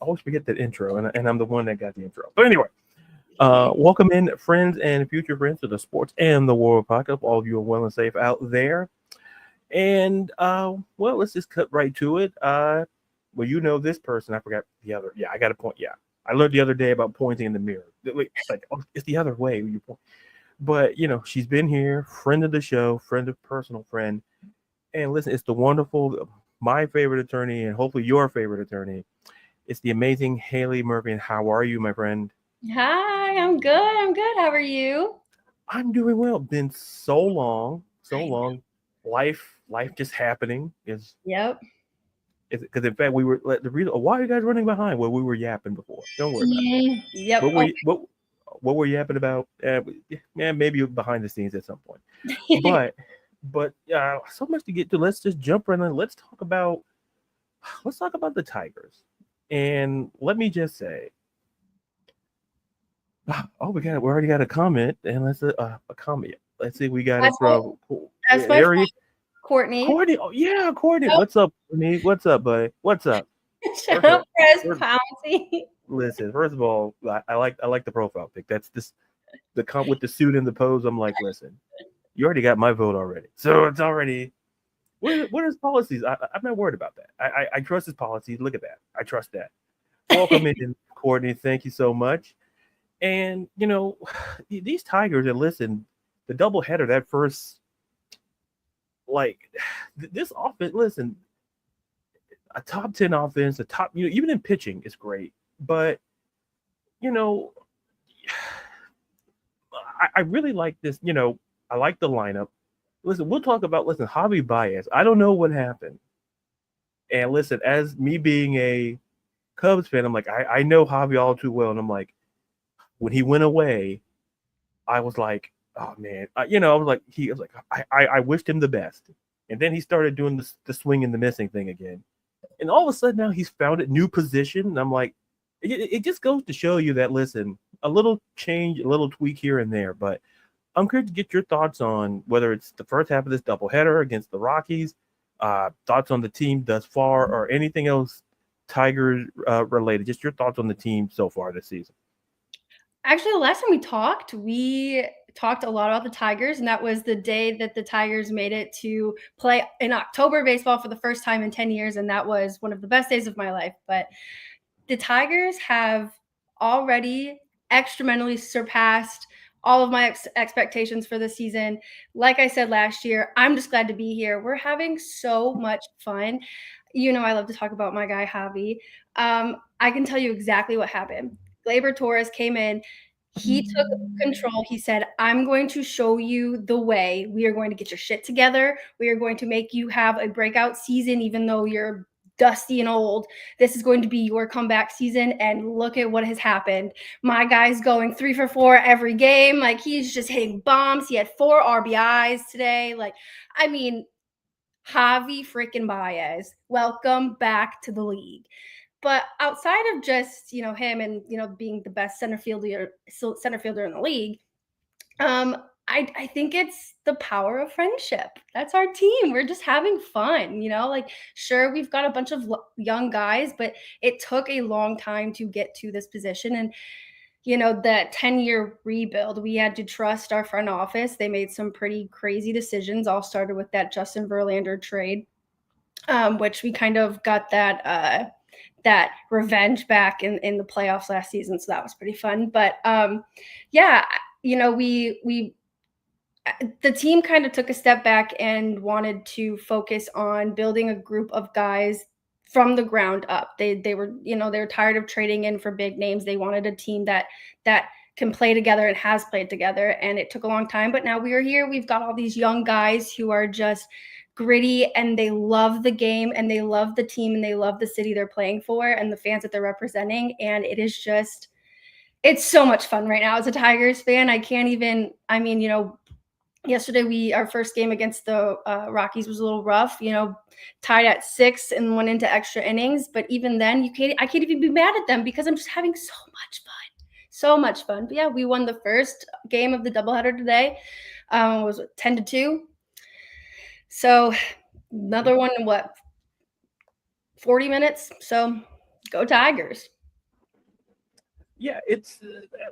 always forget that intro, and I'm the one that got the intro. But anyway, welcome in, friends and future friends, to the Sports and the World podcast. All of you are well and safe out there. And well, let's just cut right to it. Well, you know this person. I forgot the other. Yeah, I got to point. Yeah, I learned the other day about pointing in the mirror. Like, oh, it's the other way. You point. But she's been here, friend of the show, friend of personal friend. And listen, it's the wonderful, my favorite attorney, and hopefully your favorite attorney. It's the amazing Hailee Murphy. And how are you, my friend? Hi, I'm good. I'm good. How are you? I'm doing well. Been so long, so I know. long. Life just happening Yep. is because in fact we were the reason why are you guys running behind? Well, we were yapping before. Don't worry about it. Yep. What were you, what were you yapping about? Yeah, maybe behind the scenes at some point. But so much to get to. Let's just jump right in. Let's talk about the Tigers. And let me just say, oh, we already got a comment, and let's a comment. Let's see, we got it That's my, from that's my friend Harry Courtney. Courtney. Oh yeah, Courtney. Yep. What's up, Courtney? What's up, buddy? What's up? Shut First of up, all, Chris first, Pouncey. listen. First of all, I like the profile pic. That's this the comp with the suit and the pose. I'm like, listen, you already got my vote already, so it's already. What are his policies? I'm not worried about that. I trust his policies. Look at that. I trust that. Welcome in, Courtney. Thank you so much. And these Tigers. And listen, the doubleheader, that first, like, this offense. Listen, a top 10 offense, a top, even in pitching is great. But you know, I really like this. I like the lineup. Listen, we'll talk about Javi Baez. I don't know what happened. And listen, as me being a Cubs fan, I'm like, I know Javi all too well. And I'm like, when he went away, I was like, oh man, I was like, I wished him the best. And then he started doing the swing and the missing thing again. And all of a sudden now he's found a new position. And I'm like, it just goes to show you that, listen, a little change, a little tweak here and there. But I'm curious to get your thoughts on whether it's the first half of this doubleheader against the Rockies, thoughts on the team thus far, or anything else Tigers related. Just your thoughts on the team so far this season. Actually, the last time we talked a lot about the Tigers, and that was the day that the Tigers made it to play in October baseball for the first time in 10 years, and that was one of the best days of my life. But the Tigers have already extraordinarily surpassed all of my expectations for the season. Like I said last year, I'm just glad to be here. We're having so much fun. I love to talk about my guy Javi. I can tell you exactly what happened. Gleyber Torres came in. He took control. He said, I'm going to show you the way. We are going to get your shit together. We are going to make you have a breakout season, even though you're dusty and old. This is going to be your comeback season. And look at what has happened. My guy's going 3 for 4 every game. Like, he's just hitting bombs. He had 4 RBIs today. Like, I mean, Javi freaking Baez, welcome back to the league. But outside of just him and being the best center fielder in the league, I think it's the power of friendship. That's our team. We're just having fun, like, sure, we've got a bunch of young guys, but it took a long time to get to this position. And that 10-year rebuild, we had to trust our front office. They made some pretty crazy decisions. All started with that Justin Verlander trade, which we kind of got that revenge back in the playoffs last season. So that was pretty fun. But yeah, we the team kind of took a step back and wanted to focus on building a group of guys from the ground up. They were they were tired of trading in for big names. They wanted a team that can play together and has played together. And it took a long time, but now we are here. We've got all these young guys who are just gritty, and they love the game, and they love the team, and they love the city they're playing for and the fans that they're representing. And it's so much fun right now as a Tigers fan. Yesterday our first game against the Rockies was a little rough, tied at 6 and went into extra innings. But even then, I can't even be mad at them because I'm just having so much fun. So much fun. But yeah, we won the first game of the doubleheader today. It was 10-2. So another one in 40 minutes? So go Tigers. yeah, it's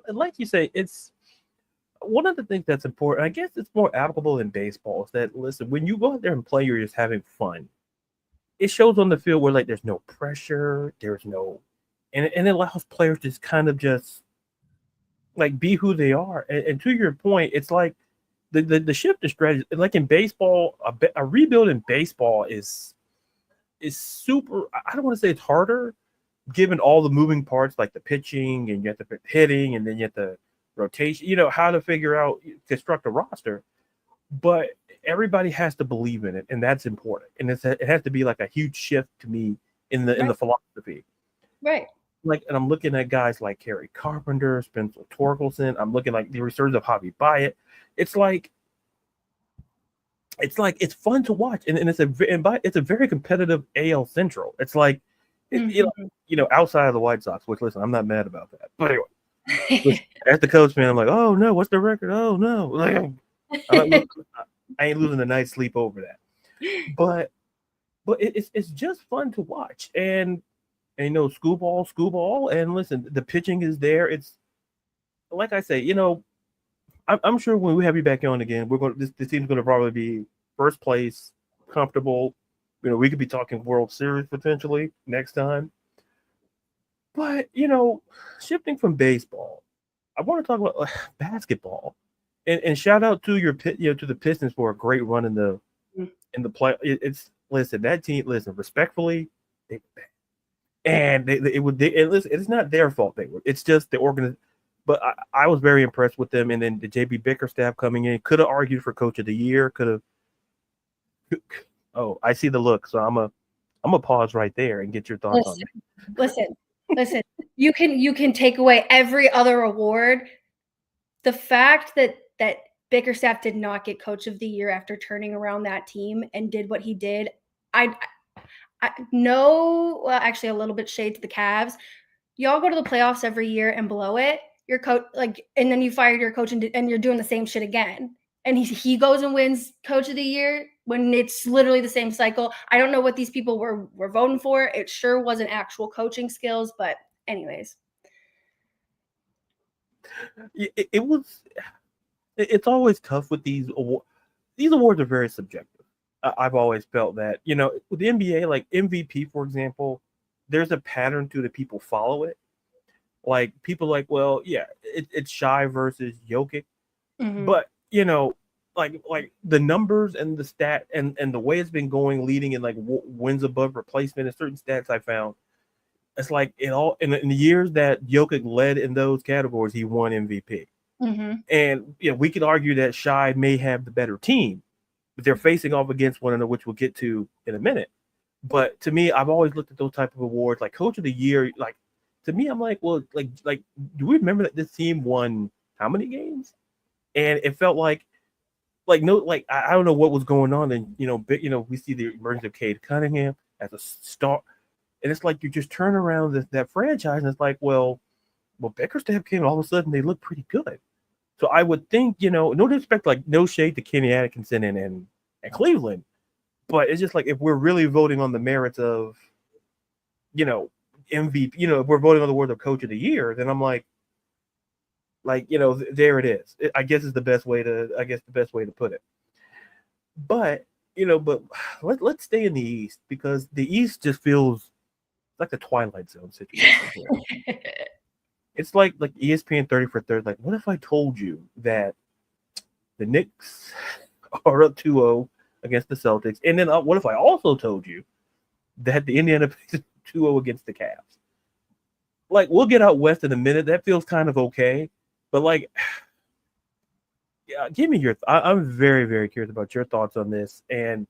like you say, it's one of the things that's important. I guess it's more applicable in baseball. Is that listen, when you go out there and play, you're just having fun. It shows on the field where like there's no pressure, there's no, and it allows players to just kind of just like be who they are. And to your point, it's like the shift in strategy. Like in baseball, a rebuild in baseball is super. I don't want to say it's harder, given all the moving parts like the pitching and you have to pick hitting and then you have to rotation. You know how to figure out construct a roster, but everybody has to believe in it, and that's important. And it has to be like a huge shift to me in the Right. philosophy. Right. Like, and I'm looking at guys like Kerry Carpenter, Spencer Torkelson. I'm looking like the resurgence of Javi Baez. It's like it's fun to watch, and it's a very competitive AL Central. It's like Mhm. outside of the White Sox, which listen, I'm not mad about that. But anyway, listen, as the Cubs fan, I'm like, oh no, what's the record? Oh no, like I ain't losing a night's sleep over that. But it's just fun to watch, and school ball, and listen, the pitching is there. It's like I say, I'm sure when we have you back on again, this team's going to probably be first place, comfortable. We could be talking World Series potentially next time. But shifting from baseball, I want to talk about basketball, and shout out to to the Pistons for a great run in the play. It's listen that team. Listen respectfully, they, and listen, it's not their fault. It's just the organization. But I was very impressed with them, and then the JB Bickerstaff coming in could have argued for Coach of the Year. Could have. Oh, I see the look, so I'm a pause right there and get your thoughts on Listen. You can take away every other award. The fact that Bickerstaff did not get Coach of the Year after turning around that team and did what he did, I no, well, actually a little bit shade to the Cavs. Y'all go to the playoffs every year and blow it. Your coach, and then you fired your coach and you're doing the same shit again. And he goes and wins Coach of the Year when it's literally the same cycle. I don't know what these people were voting for. It sure wasn't actual coaching skills, but anyways. it was. It's always tough with these awards. These awards are very subjective. I've always felt that with the NBA, like MVP, for example, there's a pattern to the people follow it. Like people like, well, yeah, it's Shy versus Jokic, but like the numbers and the stat and the way it's been going, leading in like wins above replacement and certain stats I found. It's like it all in the years that Jokic led in those categories, he won MVP. And we could argue that Shy may have the better team, but they're facing off against one another, which we'll get to in a minute. But to me, I've always looked at those type of awards, like Coach of the Year. Like to me, I'm like, well, like do we remember that this team won how many games? And it felt like no, like I don't know what was going on. And we see the emergence of Cade Cunningham as a star, and it's like you just turn around that franchise, and it's like, well, Bickerstaff came, all of a sudden they look pretty good. So I would think, no disrespect, like no shade to Kenny Atkinson and Cleveland, but it's just like if we're really voting on the merits of, MVP, if we're voting on the word of Coach of the Year, then I'm like, there it is. I guess is the best way to put it. But let's stay in the East, because the East just feels like the Twilight Zone situation here. It's like ESPN 30 for 30. Like, what if I told you that the Knicks are up 2-0 against the Celtics? And then what if I also told you that the Indiana Pacers 2-0 against the Cavs? Like, we'll get out west in a minute. That feels kind of okay. But, like, yeah, give me your I'm very, very curious about your thoughts on this. And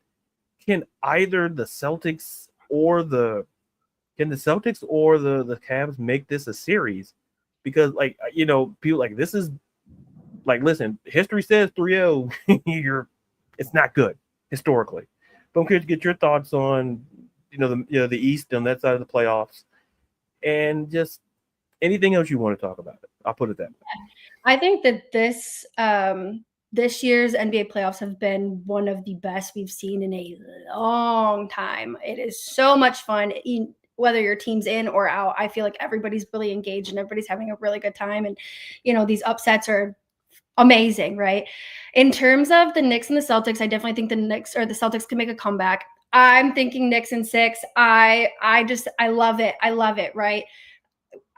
can either the Celtics or the Cavs make this a series? Because people like this is like, listen, history says 3-0, it's not good historically. But I'm curious to get your thoughts on the East on that side of the playoffs, and just anything else you want to talk about it. I'll put it that way. I think that this year's NBA playoffs have been one of the best we've seen in a long time. It is so much fun. whether your team's in or out, I feel like everybody's really engaged and everybody's having a really good time. And, these upsets are amazing, right? In terms of the Knicks and the Celtics, I definitely think the Knicks or the Celtics can make a comeback. I'm thinking Knicks in 6. I love it. I love it, right?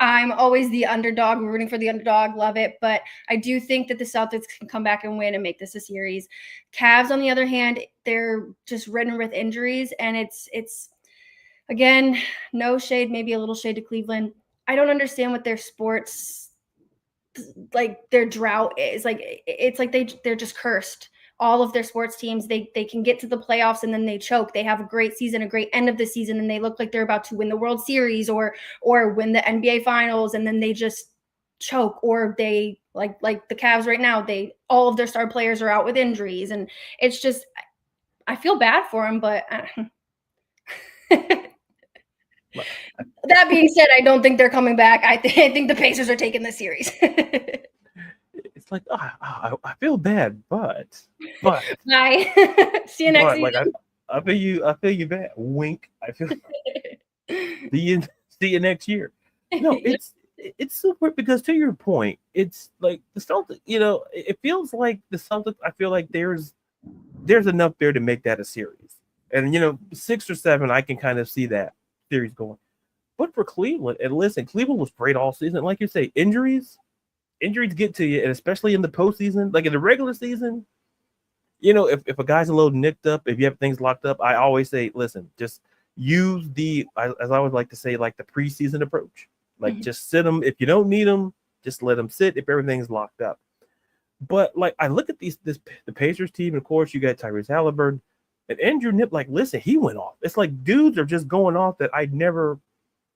I'm always the underdog, rooting for the underdog, love it. But I do think that the Celtics can come back and win and make this a series. Cavs, on the other hand, they're just ridden with injuries, and it's again, no shade, maybe a little shade to Cleveland. I don't understand what their sports, like their drought is. Like it's like they're just cursed. All of their sports teams, they can get to the playoffs and then they choke. They have a great season, a great end of the season, and they look like they're about to win the World Series or win the NBA Finals, and then they just choke. Or they like the Cavs right now, all of their star players are out with injuries, and it's just, I feel bad for them, but that being said, I don't think they're coming back. I think the Pacers are taking this series. It's like, I feel bad, but bye. See you next season. Like I feel you bad. Wink. I feel see you next year. No, it's super, because to your point, it's like the Celtics, it feels like the Celtics, I feel like there's enough there to make that a series. And 6 or 7, I can kind of see that series going. But for Cleveland, and listen, Cleveland was great all season. Like you say, injuries get to you, and especially in the postseason, like in the regular season, if a guy's a little nicked up, if you have things locked up, I always say, listen, just use as I always like to say, like the preseason approach. Like just sit them. If you don't need them, just let them sit if everything's locked up. But like I look at the Pacers team, and of course you got Tyrese Halliburton and Andrew Nip. Like, listen, he went off. It's like dudes are just going off that I never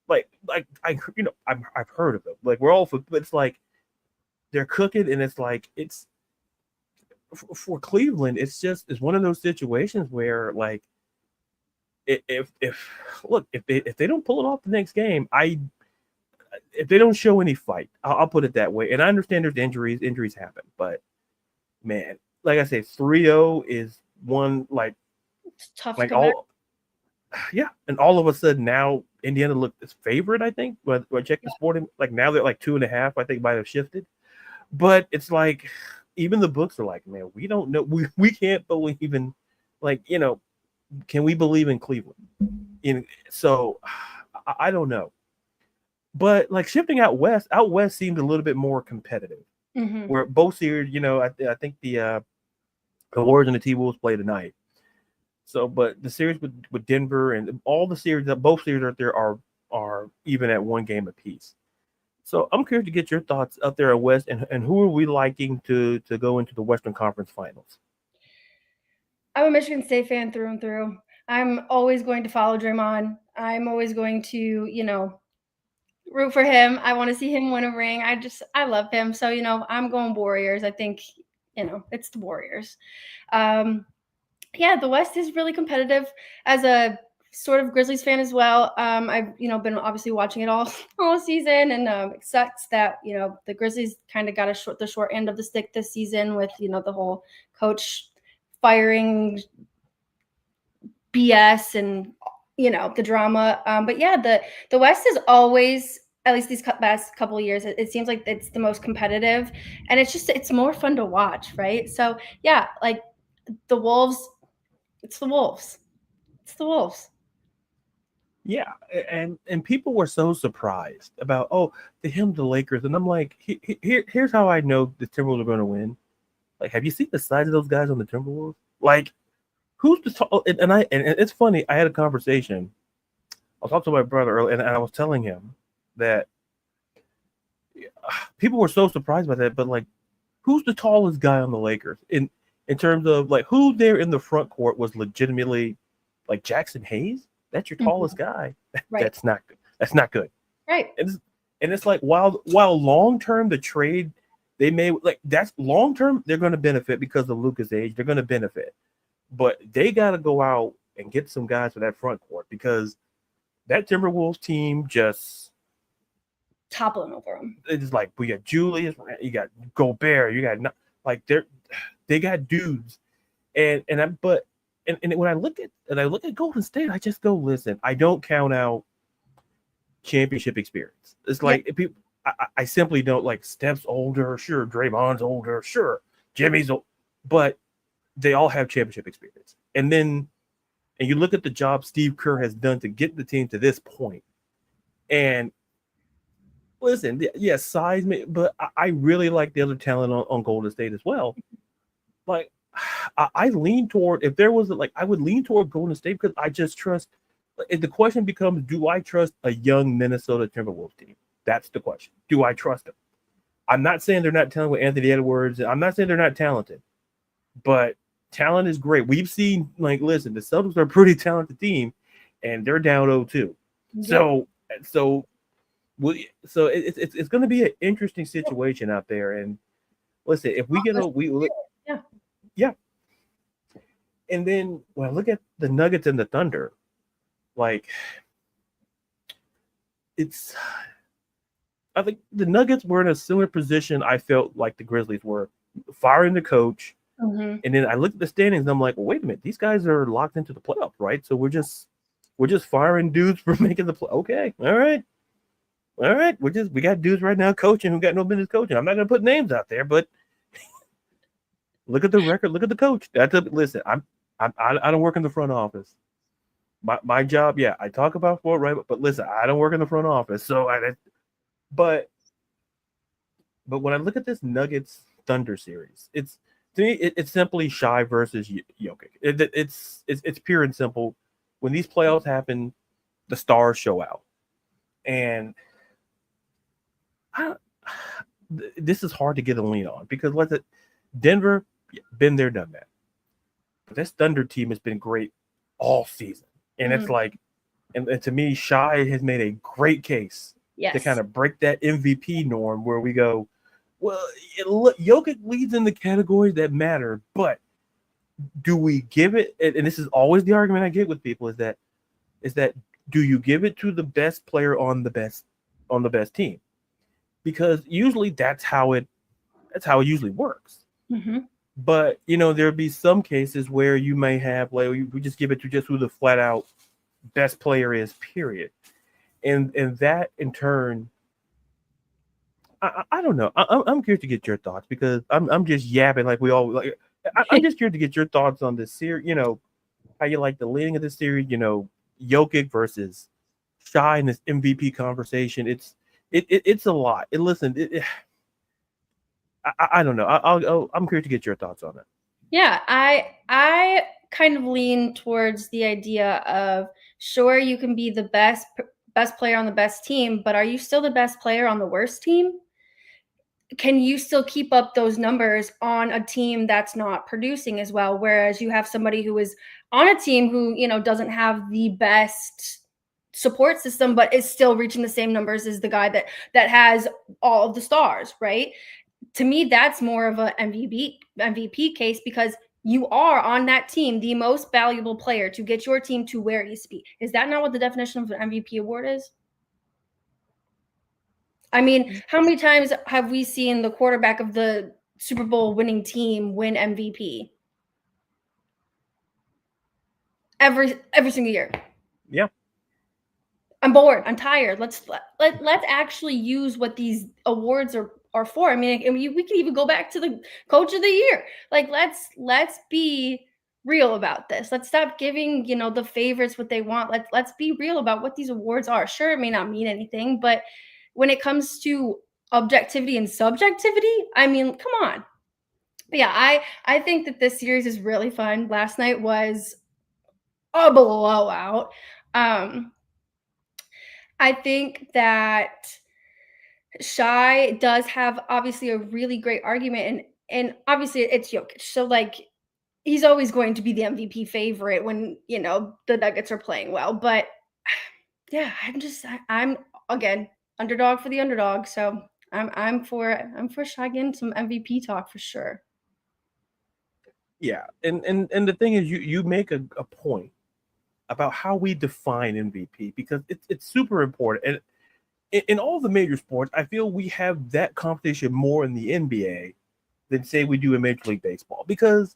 I've heard of them. Like we're all, but it's like they're cooking, and it's like it's for Cleveland. It's one of those situations where like if they don't pull it off the next game, if they don't show any fight, I'll put it that way. And I understand there's injuries happen, but man, like I say, 3-0 is one like it's tough. Like and all of a sudden now Indiana looked as favorite. I think when I checked the sporting, like now they're like 2.5. I think might have shifted, but it's like even the books are like, man, we don't know. We can't believe in, like, can we believe in Cleveland? So I don't know. But like shifting out west seemed a little bit more competitive. Where both series, I think the Warriors and the T-Wolves play tonight. So, but the series with Denver and all the series, both series out there are even at 1 game apiece. So I'm curious to get your thoughts up there at West, and who are we liking to go into the Western Conference Finals? I'm a Michigan State fan through and through. I'm always going to follow Draymond. I'm always going to, root for him. I want to see him win a ring. I love him. So, I'm going Warriors. I think, it's the Warriors. The West is really competitive. As a sort of Grizzlies fan as well, I've been obviously watching it all season, and it sucks that the Grizzlies kind of got the short end of the stick this season with the whole coach firing BS and the drama. But yeah, the West is always, at least these past couple of years, it seems like it's the most competitive, and it's more fun to watch, right? So yeah, like the Wolves. It's the Wolves. It's the Wolves. Yeah, and people were so surprised about the Lakers, and I'm like, here's how I know the Timberwolves are going to win. Like, have you seen the size of those guys on the Timberwolves? Like, who's the tall? And it's funny. I had a conversation. I was talking to my brother earlier, and I was telling him that people were so surprised by that. But like, who's the tallest guy on the Lakers in terms of like who there in the front court was legitimately like Jackson Hayes? That's your tallest guy. Right. That's not good. That's not good. Right. And it's like while long term the trade they may, like, that's long term they're going to benefit because of Luka's age. They're going to benefit, but they got to go out and get some guys for that front court because that Timberwolves team just toppling over them. It's like we got Julius, you got Gobert, you got they got dudes, and when I look at Golden State, I just go, listen, I don't count out championship experience. It's like people. I simply don't like Steph's older, sure. Draymond's older, sure. Jimmy's old, but they all have championship experience. And you look at the job Steve Kerr has done to get the team to this point. And listen, yes, size, but I really like the other talent on Golden State as well. Like, I lean toward, if there was I would lean toward Golden State because I just trust. The question becomes, do I trust a young Minnesota Timberwolves team? That's the question. Do I trust them? I'm not saying they're not talented with Anthony Edwards. I'm not saying they're not talented, but talent is great. We've seen, listen, the Celtics are a pretty talented team, and they're down 0-2. Yeah. So it's going to be an interesting situation out there. And listen, if we yeah. And then when I look at the Nuggets and the Thunder, I think the Nuggets were in a similar position I felt like the Grizzlies were, firing the coach. Mm-hmm. And then I looked at the standings and I'm like, well, wait a minute, these guys are locked into the playoffs, right? So we're just firing dudes for making the play. Okay, all right. We got dudes right now coaching who got no business coaching. I'm not gonna put names out there, but look at the record, look at the coach. Listen, I don't work in the front office. My job, yeah, I talk about sport, right? But listen, I don't work in the front office, so But when I look at this Nuggets Thunder series, to me it's simply Shai versus Jokic. It's pure and simple. When these playoffs happen, the stars show out, and this is hard to get a lean on because Denver, been there, done that. But this Thunder team has been great all season, and it's and to me, Shai has made a great case. Yes. To kind of break that MVP norm where we go, well, Jokic leads in the categories that matter, but do we give it? And this is always the argument I get with people is that do you give it to the best player on the best team? Because usually that's how it usually works. Mm-hmm. But there'll be some cases where you may have we just give it to just who the flat out best player is, period. And that in turn, I don't know. I'm curious to get your thoughts because I'm just yapping like we all like. I'm just curious to get your thoughts on this series. How you like the leading of this series. Jokic versus Shai in this MVP conversation. It's a lot. I don't know. I'm curious to get your thoughts on it. Yeah, I kind of lean towards the idea of sure you can be the best player on the best team, but are you still the best player on the worst team? Can you still keep up those numbers on a team that's not producing as well? Whereas you have somebody who is on a team who, doesn't have the best support system, but is still reaching the same numbers as the guy that has all of the stars, right? To me, that's more of an MVP case because you are on that team the most valuable player to get your team to where it needs to be. Is that not what the definition of an MVP award is? I mean, how many times have we seen the quarterback of the Super Bowl winning team win MVP? Every single year. Yeah. I'm bored. I'm tired. Let's actually use what these awards are for. I mean, we can even go back to the coach of the year. Let's be real about this. Let's stop giving, the favorites what they want. Let's be real about what these awards are. Sure, it may not mean anything, but when it comes to objectivity and subjectivity, I mean, come on. But yeah, I think that this series is really fun. Last night was a blowout. I think that Shai does have obviously a really great argument, and obviously it's Jokic. So he's always going to be the MVP favorite when the Nuggets are playing well. But yeah, I'm again underdog for the underdog. So I'm for Shai getting some MVP talk for sure. Yeah, and the thing is, you make a point about how we define MVP because it's super important. And in all the major sports, I feel we have that competition more in the NBA than say we do in Major League Baseball because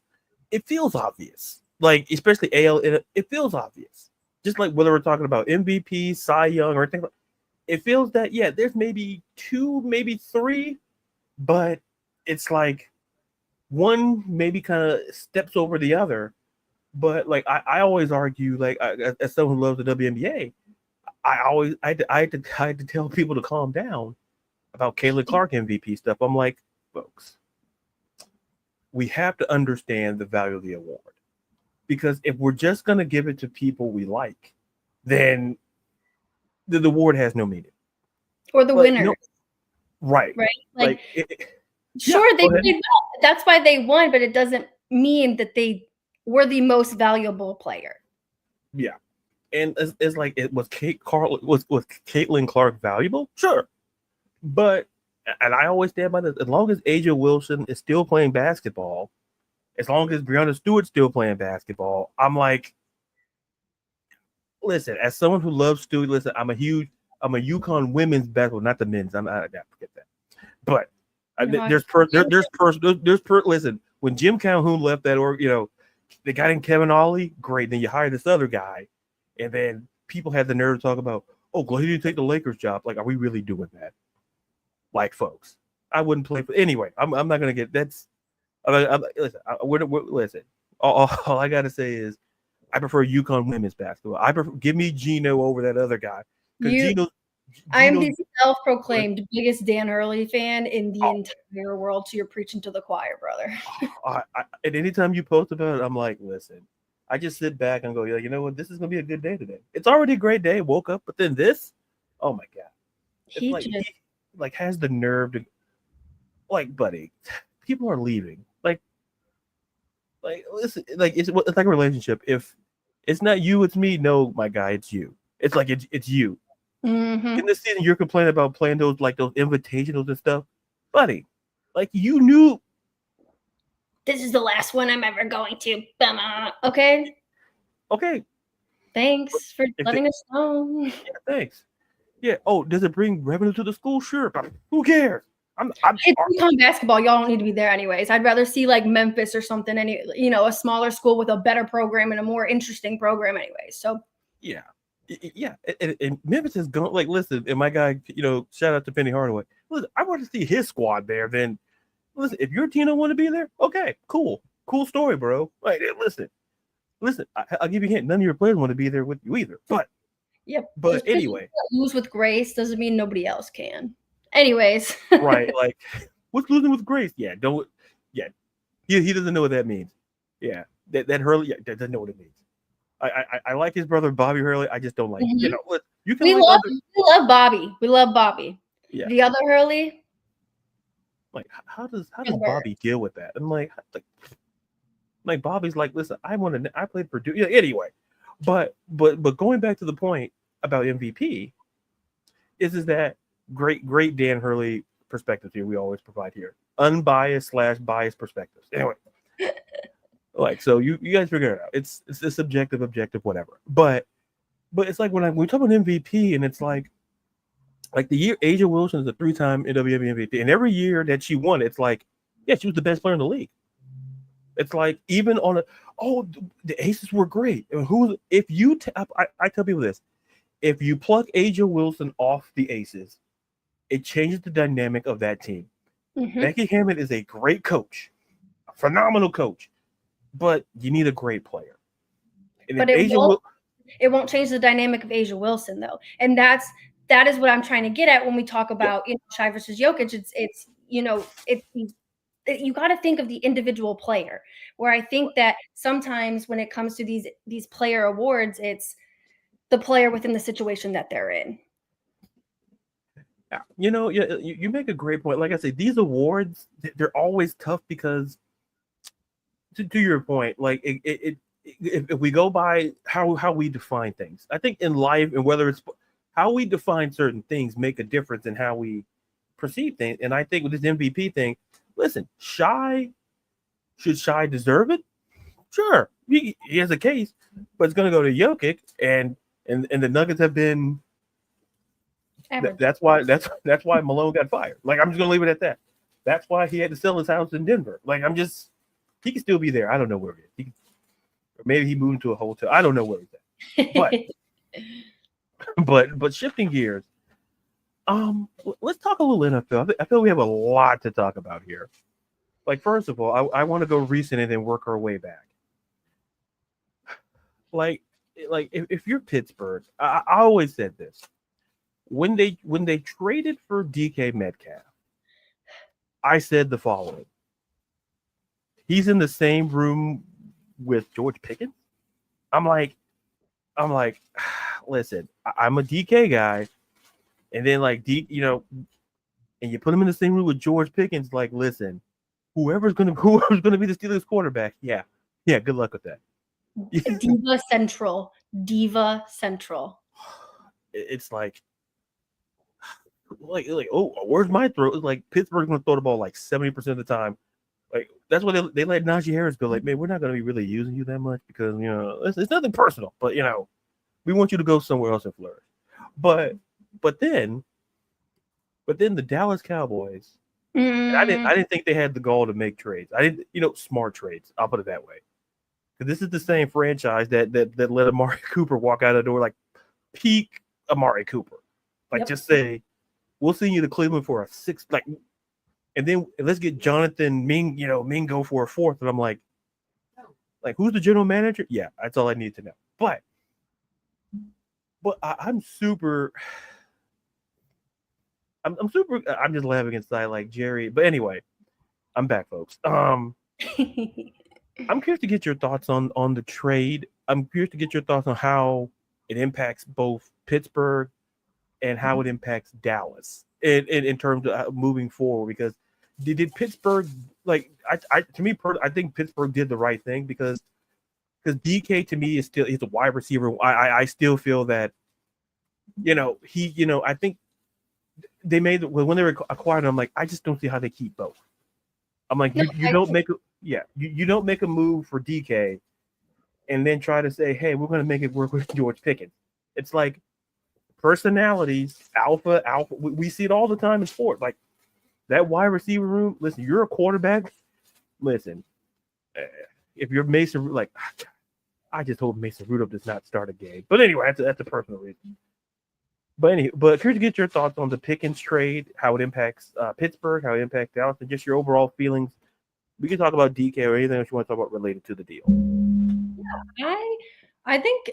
it feels obvious. Especially AL, it feels obvious. Just like whether we're talking about MVP, Cy Young, or anything. it feels that there's maybe two, maybe three, but it's like one maybe kind of steps over the other. But like I always argue, like as someone who loves the WNBA, I had to tell people to calm down about Caitlin Clark MVP stuff. I'm like, folks, we have to understand the value of the award, because if we're just gonna give it to people we like, then the award has no meaning. Or the winner, right? Like Yeah, sure, they played well. That's why they won, but it doesn't mean that they were the most valuable player. Yeah, and it's like, was Caitlin Clark valuable? Sure, but and I always stand by this: as long as A'ja Wilson is still playing basketball, as long as Breanna Stewart's still playing basketball, I'm like, listen. As someone who loves Stewart, listen, I'm a UConn women's basketball, not the men's. I forget that, but. Listen, when Jim Calhoun left that, they got in Kevin Ollie, great. Then you hire this other guy, and then people had the nerve to talk about, oh, well, he didn't take the Lakers job. Like, are we really doing that? Like, folks, I wouldn't play for anyway. I'm not gonna get that's. Listen. All I gotta say is, I prefer UConn women's basketball. Give me Gino over that other guy, because Gino. I'm the self-proclaimed biggest Dan Hurley fan in the entire world, so you're preaching to the choir, brother. And anytime you post about it, I'm like, listen, I just sit back and go, yeah, you know what? This is going to be a good day today. It's already a great day. Woke up, but then this, oh my God. He has the nerve to, like, buddy, people are leaving. Like, listen, like, it's like a relationship. If it's not you, it's me. No, my guy, it's you. It's like, it's you. Mm-hmm. In this season, you're complaining about playing those invitationals and stuff, buddy. Like, you knew this is the last one I'm ever going to. Okay. Thanks for letting us know. Yeah, thanks. Yeah. Oh, does it bring revenue to the school? Sure, but who cares? It's UConn basketball. Y'all don't need to be there anyways. I'd rather see like Memphis or something. A smaller school with a better program and a more interesting program, anyways. So yeah. Yeah, and Memphis is going, like, listen, and my guy, shout out to Penny Hardaway. Listen, I want to see his squad there. Then, listen, if your team don't want to be there, okay, cool story, bro. Like, listen, I'll give you a hint. None of your players want to be there with you either. But but anyway, lose with grace doesn't mean nobody else can. Anyways, right? Like, what's losing with grace? Yeah, don't. Yeah, he doesn't know what that means. Yeah, that Hurley, doesn't know what it means. I like his brother Bobby Hurley. I just don't like you can. We love Bobby. We love Bobby. Yeah. The other Hurley. Like, how does Bobby deal with that? I'm like Bobby's like, listen, I played Purdue. Yeah, anyway, but going back to the point about MVP is that great Dan Hurley perspective here we always provide here, unbiased / biased perspectives. Anyway. Like, so you guys figure it out. It's a subjective, objective, whatever. But it's like when we talk about MVP, and it's like the year A'ja Wilson is a 3-time WNBA MVP, and every year that she won, it's like, yeah, she was the best player in the league. It's like, even on the Aces were great. I tell people this: if you pluck A'ja Wilson off the Aces, it changes the dynamic of that team. Mm-hmm. Becky Hammond is a great coach, a phenomenal coach. But you need a great player. And but it won't change the dynamic of A'ja Wilson, though. And that is what I'm trying to get at when we talk about Shai versus Jokic. It's you got to think of the individual player. Where I think that sometimes when it comes to these player awards, it's the player within the situation that they're in. You make a great point. Like I say, these awards, they're always tough because, to your point, like if we go by how we define things, I think in life, and whether it's how we define certain things, make a difference in how we perceive things. And I think with this MVP thing, listen, should Shai deserve it? Sure, he has a case, but it's going to go to Jokic, and the Nuggets have been. That's why Malone got fired. Like, I'm just going to leave it at that. That's why he had to sell his house in Denver. Like, he can still be there. I don't know where he is. Or maybe he moved into a hotel. I don't know where he's at. But shifting gears, Let's talk a little NFL. I feel we have a lot to talk about here. Like, first of all, I want to go recent and then work our way back. Like, if you're Pittsburgh, I always said this when they traded for DK Metcalf. I said the following: he's in the same room with George Pickens. I'm like, listen, I'm a DK guy, and then like and you put him in the same room with George Pickens. Like, listen, whoever's gonna be the Steelers quarterback, yeah, good luck with that. Diva Central. It's like, oh, where's my throw? It's like Pittsburgh's gonna throw the ball like 70% of the time. Like, that's why they let Najee Harris go. Like, man, we're not gonna be really using you that much because it's nothing personal, but we want you to go somewhere else and flourish. But then the Dallas Cowboys. I didn't think they had the gall to make trades. I didn't, smart trades. I'll put it that way. Because this is the same franchise that let Amari Cooper walk out of the door, like peak Amari Cooper. Like, just say, we'll send you to Cleveland for a 6, like, and then let's get Jonathan Mingo for a 4th. And I'm like, who's the general manager? Yeah, that's all I need to know. But I'm super. I'm super. I'm just laughing inside, like Jerry. But anyway, I'm back, folks. I'm curious to get your thoughts on the trade. I'm curious to get your thoughts on how it impacts both Pittsburgh and how it impacts Dallas in terms of moving forward. Because did Pittsburgh, like, I think Pittsburgh did the right thing because DK to me he's a wide receiver. I still feel that I think they made when they were acquired. I'm like, I just don't see how they keep both. I'm like, you don't make a move for DK and then try to say, hey, we're going to make it work with George Pickens. It's like personalities, alpha. We see it all the time in sports. Like, that wide receiver room. Listen, you're a quarterback. Listen, if you're Mason, like, I just hope Mason Rudolph does not start a game. But anyway, that's a personal reason. But curious to get your thoughts on the Pickens trade, how it impacts Pittsburgh, how it impacts Dallas, and just your overall feelings. We can talk about DK or anything else you want to talk about related to the deal. Yeah, I think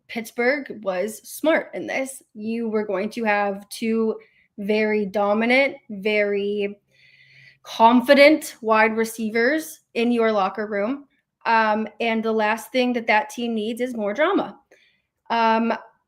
Pittsburgh was smart in this. You were going to have two very dominant, very confident wide receivers in your locker room. And the last thing that team needs is more drama.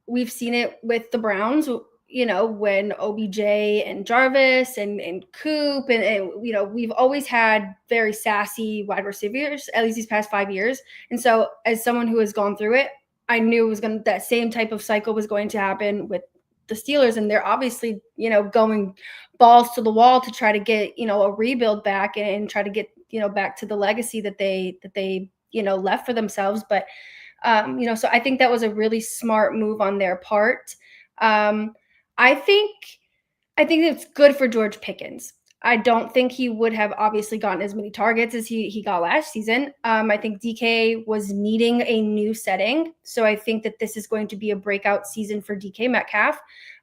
We've seen it with the Browns, when OBJ and Jarvis and Coop and we've always had very sassy wide receivers, at least these past 5 years. And so as someone who has gone through it, I knew that same type of cycle was going to happen with the Steelers. And they're obviously, going balls to the wall to try to get, a rebuild back and try to get, back to the legacy that they left for themselves. But so I think that was a really smart move on their part. I think it's good for George Pickens. I don't think he would have obviously gotten as many targets as he got last season. I think DK was needing a new setting. So I think that this is going to be a breakout season for DK Metcalf.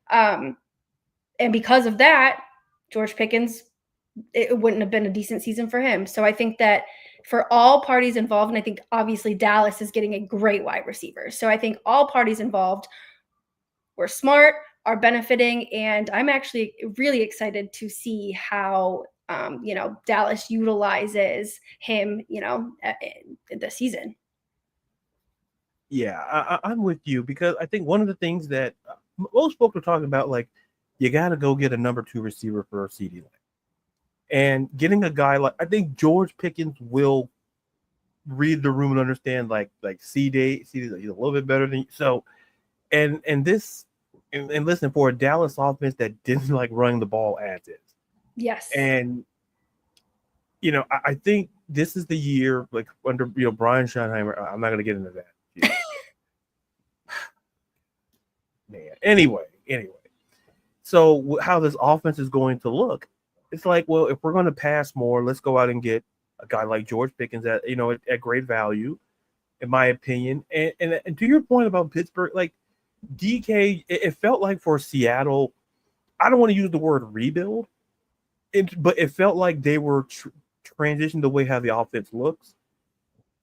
And because of that, George Pickens, it wouldn't have been a decent season for him. So I think that for all parties involved, and I think obviously Dallas is getting a great wide receiver. So I think all parties involved were smart, are benefiting, and I'm actually really excited to see how Dallas utilizes him, this season. Yeah, I'm with you because I think one of the things that most folks are talking about, like, you got to go get a number 2 receiver for CeeDee Lamb. And getting a guy like, I think George Pickens will read the room and understand, like CeeDee, he's a little bit better than you. So, and listen, for a Dallas offense that didn't like running the ball as is. Yes. And I think this is the year, like under Brian Schottenheimer. I'm not going to get into that. Man. Anyway. So how this offense is going to look? It's like, well, if we're going to pass more, let's go out and get a guy like George Pickens at great value, in my opinion. And to your point about Pittsburgh, like DK, it felt like for Seattle, I don't want to use the word rebuild, but it felt like they were transitioned the way how the offense looks,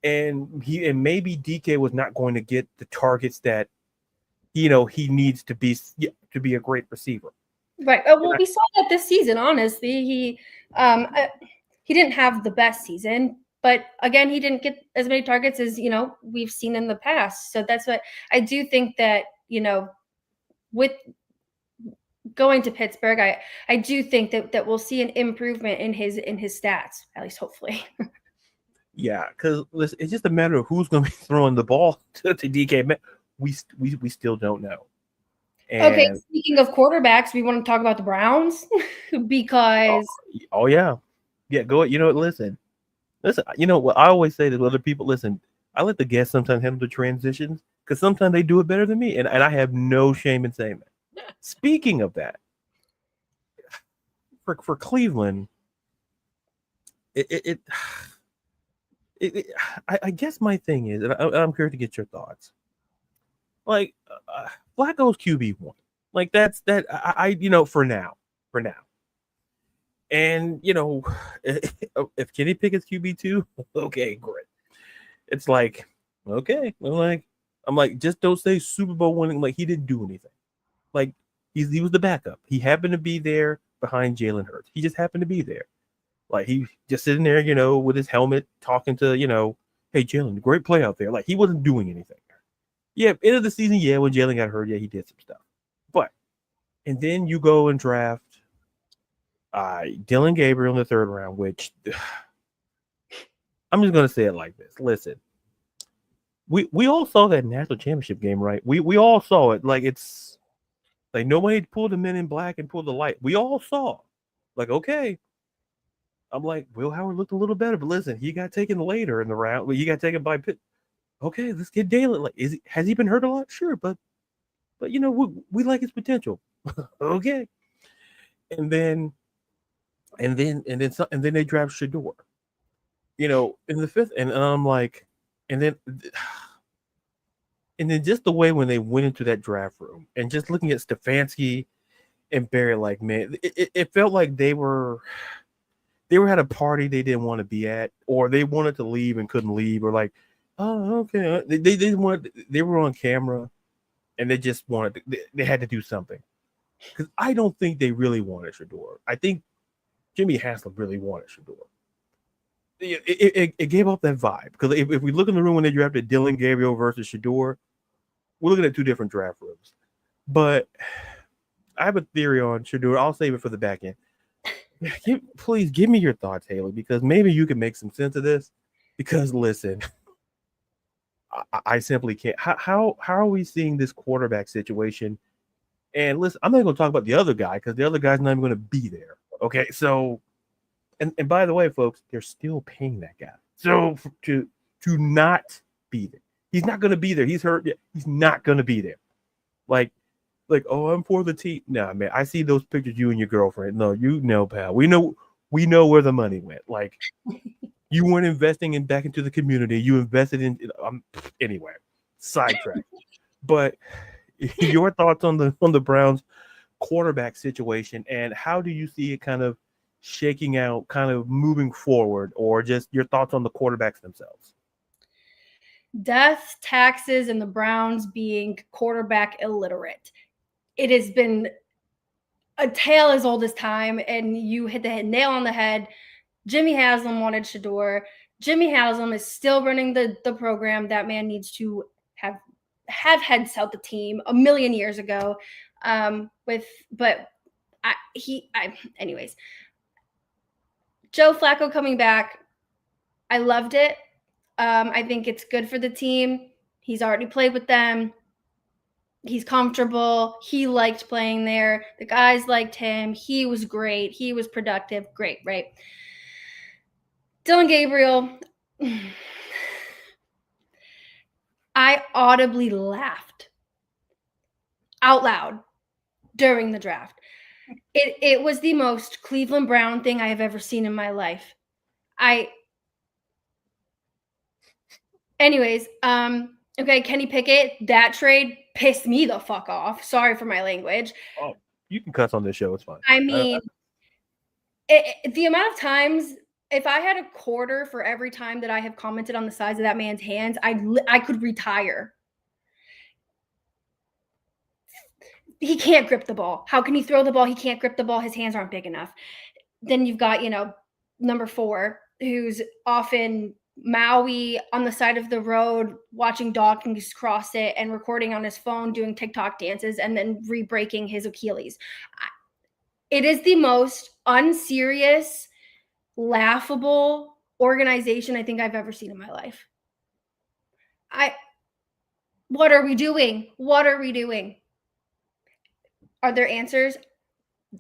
and maybe DK was not going to get the targets that he needs to be a great receiver. Right. Well, we saw that this season. Honestly, he didn't have the best season, but again, he didn't get as many targets as we've seen in the past. So that's what I do think that with going to Pittsburgh, I do think that we'll see an improvement in his stats, at least hopefully. Yeah, because it's just a matter of who's going to be throwing the ball to DK. We still don't know. And, okay, speaking of quarterbacks, we want to talk about the Browns because oh yeah, go. Listen. You know what I always say to other people. Listen, I let the guests sometimes handle the transitions because sometimes they do it better than me, and I have no shame in saying that. Speaking of that, for Cleveland, I guess my thing is, and I'm curious to get your thoughts. Like Flacco's QB1, like that's that. For now, and if Kenny Pickett's QB2, okay, great. It's like, okay, I'm like, just don't say Super Bowl winning. Like he didn't do anything. Like he was the backup. He happened to be there behind Jalen Hurts. He just happened to be there. Like he just sitting there, with his helmet, talking to, hey Jalen, great play out there. Like he wasn't doing anything. Yeah, end of the season, yeah, when Jalen got hurt, yeah, he did some stuff. But and then you go and draft Dylan Gabriel in the third round, which I'm just gonna say it like this. Listen, we all saw that national championship game, right? We all saw it. Like it's like nobody pulled the Men in Black and pulled the light. We all saw. Like, okay. I'm like, Will Howard looked a little better, but listen, he got taken later in the round. He got taken by Pitt. Okay, let's get Dalen. Like, has he been hurt a lot? Sure, but we like his potential. Okay. And then they draft Shador. In the fifth, and I'm like, and then just the way when they went into that draft room and just looking at Stefanski and Barry, like, man, it felt like they were at a party they didn't want to be at, or they wanted to leave and couldn't leave, or like, oh, okay, they were on camera and they just wanted they had to do something, because I don't think they really wanted Shador. I think Jimmy Haslam really wanted Shador. It gave off that vibe, because if we look in the room when they drafted Dylan Gabriel versus Shador, we're looking at two different draft rooms. But I have a theory on Shador. I'll save it for the back end. Please give me your thoughts, Hailee, because maybe you can make some sense of this. Because listen, I simply can't. How are we seeing this quarterback situation? And listen, I'm not going to talk about the other guy, because the other guy's not even going to be there. Okay, so and by the way, folks, they're still paying that guy. So to not be there, he's not going to be there. He's hurt. He's not going to be there. Like, oh, I'm for the team. Nah, man, I see those pictures you and your girlfriend. No, pal. We know where the money went. Like, you weren't investing back into the community. You invested in anyway. Sidetrack. But your thoughts on the Browns quarterback situation, and how do you see it kind of shaking out, kind of moving forward, or just your thoughts on the quarterbacks themselves? Death, taxes, and the Browns being quarterback illiterate. It has been a tale as old as time, and you hit the nail on the head. Jimmy Haslam wanted Shador. Jimmy Haslam is still running the program. That man needs to have head out the team a million years ago. Anyways, Joe Flacco coming back, I loved it. I think it's good for the team. He's already played with them. He's comfortable. He liked playing there. The guys liked him. He was great. He was productive. Great, right? Dylan Gabriel, I audibly laughed out loud during the draft. It was the most Cleveland Brown thing I have ever seen in my life. Anyways, okay, Kenny Pickett, that trade pissed me the fuck off. Sorry for my language. Oh. You can cuss on this show. It's fine. I mean, the amount of times, if I had a quarter for every time that I have commented on the size of that man's hands, I could retire. He can't grip the ball. How can he throw the ball? He can't grip the ball. His hands aren't big enough. Then you've got, number 4, who's often Maui on the side of the road watching donkeys cross it and recording on his phone doing TikTok dances and then re-breaking his Achilles. It is the most unserious, laughable organization I think I've ever seen in my life. What are we doing? What are we doing? Are there answers?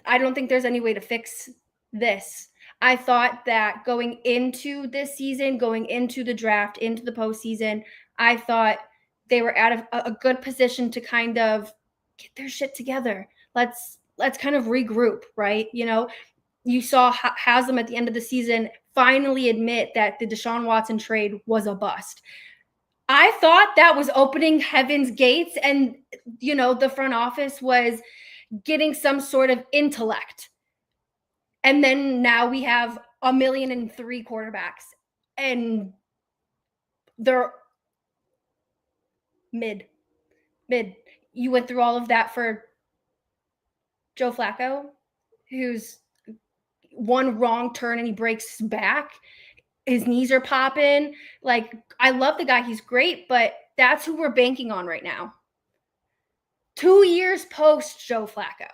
I don't think there's any way to fix this. I thought that going into this season, going into the draft, into the postseason, I thought they were at a good position to kind of get their shit together. Let's kind of regroup, right? You saw Haslam at the end of the season finally admit that the Deshaun Watson trade was a bust. I thought that was opening heaven's gates, and the front office was getting some sort of intellect. And then now we have 1,000,003 quarterbacks, and they're mid. You went through all of that for Joe Flacco, who's one wrong turn and he breaks his back. His knees are popping. Like, I love the guy. He's great, but that's who we're banking on right now. 2 years post Joe Flacco.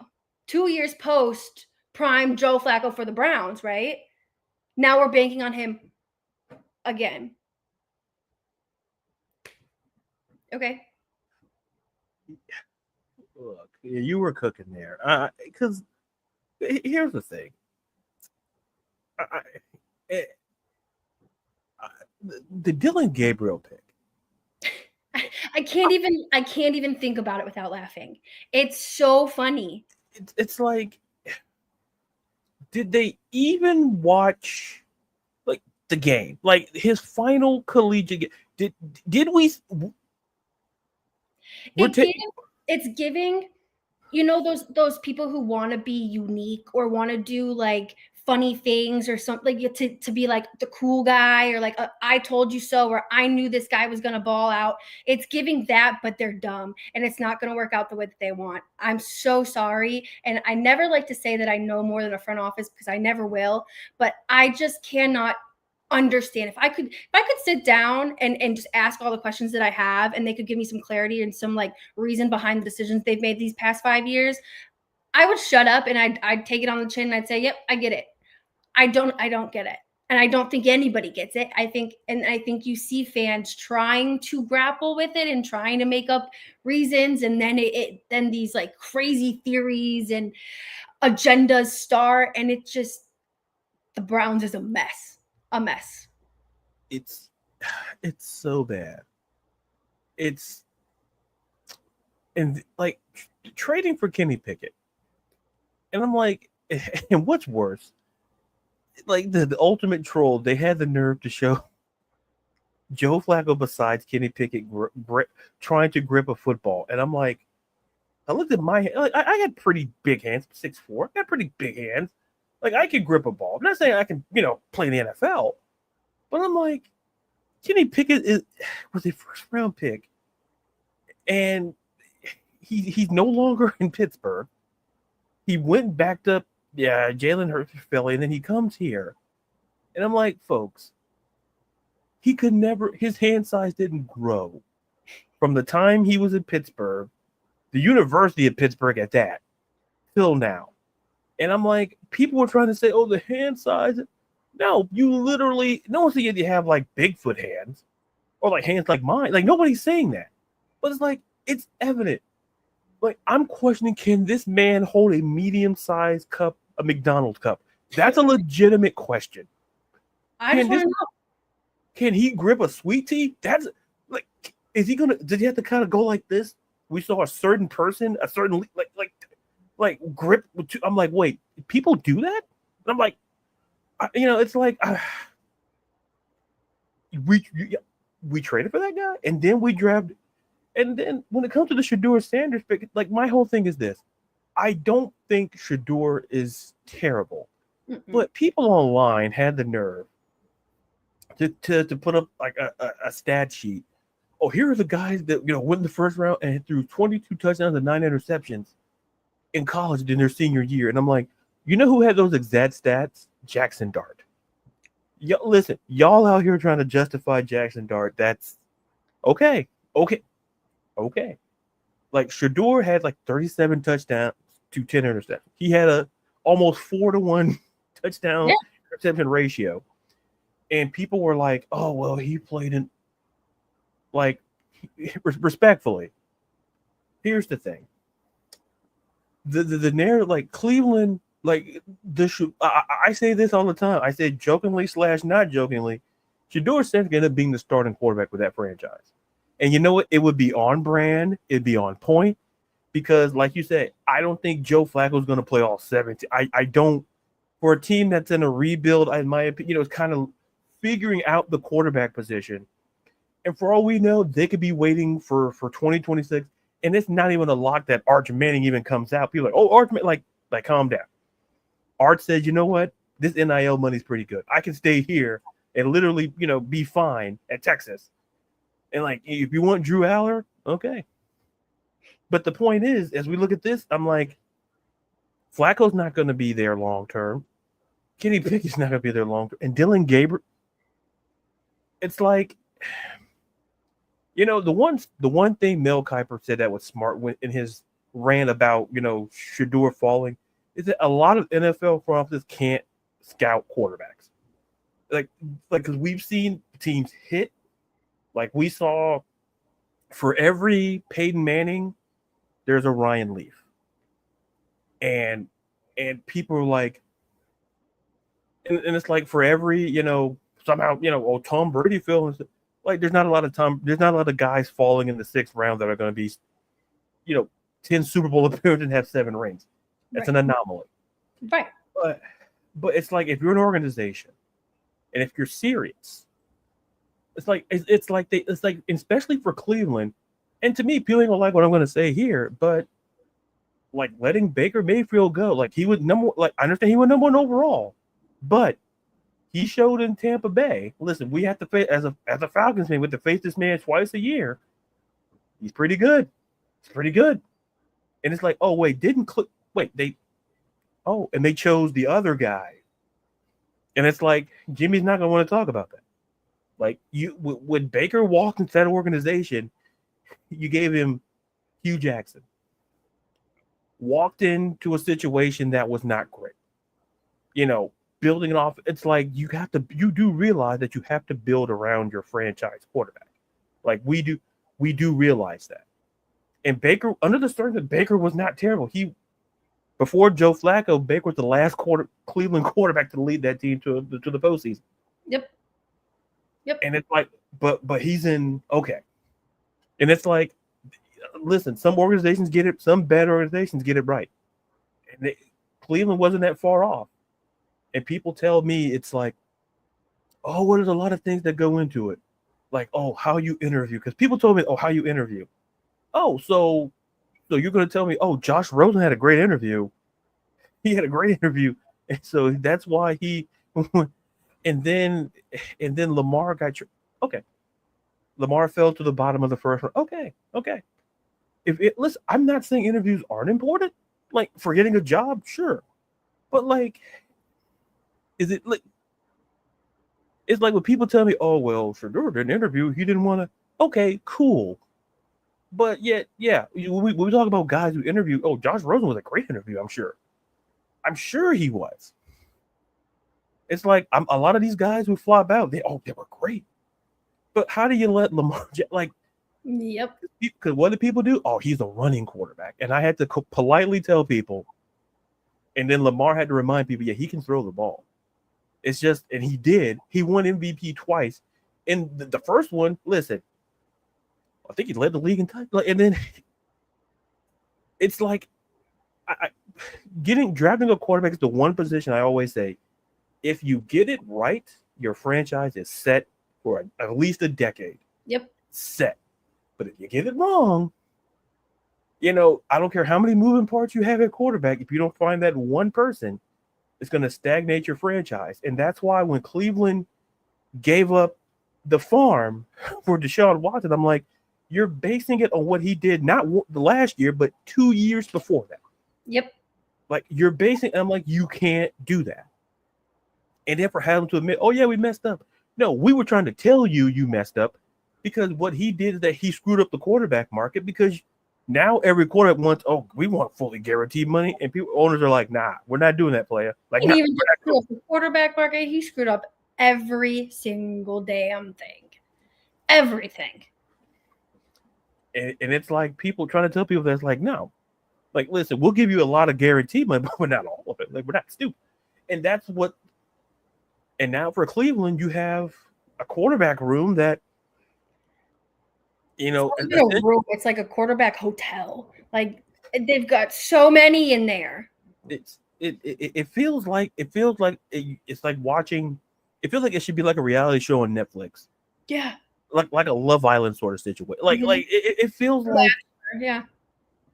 2 years post prime Joe Flacco for the Browns, right? Now we're banking on him again. Okay. Look, you were cooking there. Because here's the thing. The Dylan Gabriel pick. I can't even think about it without laughing. It's so funny. It's like, did they even watch like the game? Like his final collegiate game? Did we? It's giving, those people who want to be unique or want to do like funny things or something, like to be like the cool guy, or like I told you so, or I knew this guy was going to ball out. It's giving that, but they're dumb and it's not going to work out the way that they want. I'm so sorry. And I never like to say that I know more than a front office, because I never will, but I just cannot understand. If I could sit down and just ask all the questions that I have, and they could give me some clarity and some like reason behind the decisions they've made these past 5 years, I would shut up and I'd take it on the chin and I'd say, yep, I get it. I don't get it. And I don't think anybody gets it. I think you see fans trying to grapple with it and trying to make up reasons. And then then these like crazy theories and agendas start. And it just, the Browns is a mess. It's so bad. And like trading for Kenny Pickett. And I'm like, and what's worse? Like the ultimate troll, they had the nerve to show Joe Flacco besides Kenny Pickett trying to grip a football. And I'm like, I looked at my hand. Like, I had pretty big hands, 6'4". I got pretty big hands. Like, I could grip a ball. I'm not saying I can, play in the NFL. But I'm like, Kenny Pickett was a first-round pick. And he's no longer in Pittsburgh. He went backed up. Yeah, Jalen Hurts for Philly, and then he comes here. And I'm like, folks, he could never, his hand size didn't grow from the time he was in Pittsburgh, the University of Pittsburgh at that, till now. And I'm like, people were trying to say, oh, the hand size. No, you literally, no one's saying you have like Bigfoot hands or like hands like mine. Like, nobody's saying that. But it's like, it's evident. Like, I'm questioning, can this man hold a medium-sized cup, a McDonald's cup? That's a legitimate question. I just want to know. Can he grip a sweet tea? That's like, is he gonna? Did he have to kind of go like this? We saw a certain person, a certain like grip. I'm like, wait, people do that? And I'm like, it's like we traded for that guy, and then we drafted. And then when it comes to the Shedeur Sanders pick, like my whole thing is this: I don't think Shador is terrible, Mm-mm. but people online had the nerve to put up like a stat sheet. Oh, here are the guys that went in the first round and threw 22 touchdowns and 9 interceptions in college in their senior year. And I'm like, you know who had those exact stats? Jackson Dart. Listen, y'all out here trying to justify Jackson Dart. That's okay. Okay. Okay. Like Shador had like 37 touchdowns to 10 interceptions. He had a almost 4-to-1 touchdown interception ratio. And people were like, oh, well, he played in like respectfully. Here's the thing. The narrative, like Cleveland, like I say this all the time. I say jokingly / not jokingly, Shador Sanders ended up being the starting quarterback with that franchise. And you know what? It would be on brand. It'd be on point because, like you said, I don't think Joe Flacco is going to play all 17. I don't. For a team that's in a rebuild, in my opinion, it's kind of figuring out the quarterback position. And for all we know, they could be waiting for 2026. And it's not even a lock that Arch Manning even comes out. People are like, oh, Arch Manning, like calm down. Arch says, you know what? This NIL money's pretty good. I can stay here and literally, be fine at Texas. And like, if you want Drew Aller, okay. But the point is, as we look at this, I'm like, Flacco's not going to be there long term. Kenny Pickett's not going to be there long term. And Dylan Gabriel, it's like, the one thing Mel Kiper said that was smart in his rant about, Shador falling is that a lot of NFL front offices can't scout quarterbacks. Like, because we've seen teams hit, like we saw for every Peyton Manning, there's a Ryan Leaf. And people are like, and it's like for every, somehow, Tom Brady feels like there's not a lot of guys falling in the 6th round that are going to be, 10 Super Bowl appearances and have 7 rings. That's an anomaly. Right. But it's like if you're an organization and if you're serious, it's like especially for Cleveland, and to me, people ain't gonna like what I'm gonna say here, but like letting Baker Mayfield go, like he was I understand he was number 1 overall, but he showed in Tampa Bay. Listen, we have to face as a Falcons fan, we have to face this man twice a year. He's pretty good. And it's like, oh wait, and they chose the other guy. And it's like Jimmy's not gonna want to talk about that. Like when Baker walked into that organization, you gave him Hugh Jackson. Walked into a situation that was not great. Building it off, it's like you do realize that you have to build around your franchise quarterback. Like we do realize that. And Baker, under the circumstances, Baker was not terrible. Before Joe Flacco, Baker was the last Cleveland quarterback to lead that team to the postseason. Yep. And it's like, but he's in okay. And it's like, listen, some organizations get it, some bad organizations get it right. And Cleveland wasn't that far off. And people tell me it's like, oh, well, there's a lot of things that go into it. Like, oh, how you interview. Because people told me, oh, how you interview. Oh, so you're going to tell me, oh, Josh Rosen had a great interview. He had a great interview. And so that's why he and then Lamar got okay. Lamar fell to the bottom of the first round. Okay. Listen, I'm not saying interviews aren't important. Like for getting a job, sure. But like, is it like it's like when people tell me, oh well, Shador didn't interview, he didn't want to. Okay, cool. But yet, yeah, when we talk about guys who interview, oh, Josh Rosen was a great interview, I'm sure he was. It's like a lot of these guys who flop out, they were great. But how do you let Lamar like? Yep. Because what do people do? Oh, he's a running quarterback, and I had to politely tell people, and then Lamar had to remind people, yeah, he can throw the ball. It's just, and he did. He won MVP twice. And the first one, listen, I think he led the league in time. And then it's like drafting a quarterback is the one position I always say, if you get it right, your franchise is set for at least a decade. Yep. Set. But if you get it wrong, I don't care how many moving parts you have at quarterback. If you don't find that one person, it's going to stagnate your franchise. And that's why when Cleveland gave up the farm for Deshaun Watson, I'm like, you're basing it on what he did not the last year, but 2 years before that. Yep. Like you're basing, I'm like, you can't do that. And then for him to admit, oh yeah, we messed up. No, we were trying to tell you you messed up because what he did is that he screwed up the quarterback market because now every quarterback wants, oh, we want fully guaranteed money, and people owners are like, nah, we're not doing that, player. Like, And nah, even the quarterback market, he screwed up every single damn thing. Everything. and it's like people trying to tell people that's like, no, like, listen, we'll give you a lot of guaranteed money, but we're not all of it. Like, we're not stupid. And that's what. And now for Cleveland, you have a quarterback room that, it's like a quarterback hotel. Like they've got so many in there. It feels like it's like watching. It feels like it should be like a reality show on Netflix. Yeah. Like a Love Island sort of situation. Like it feels like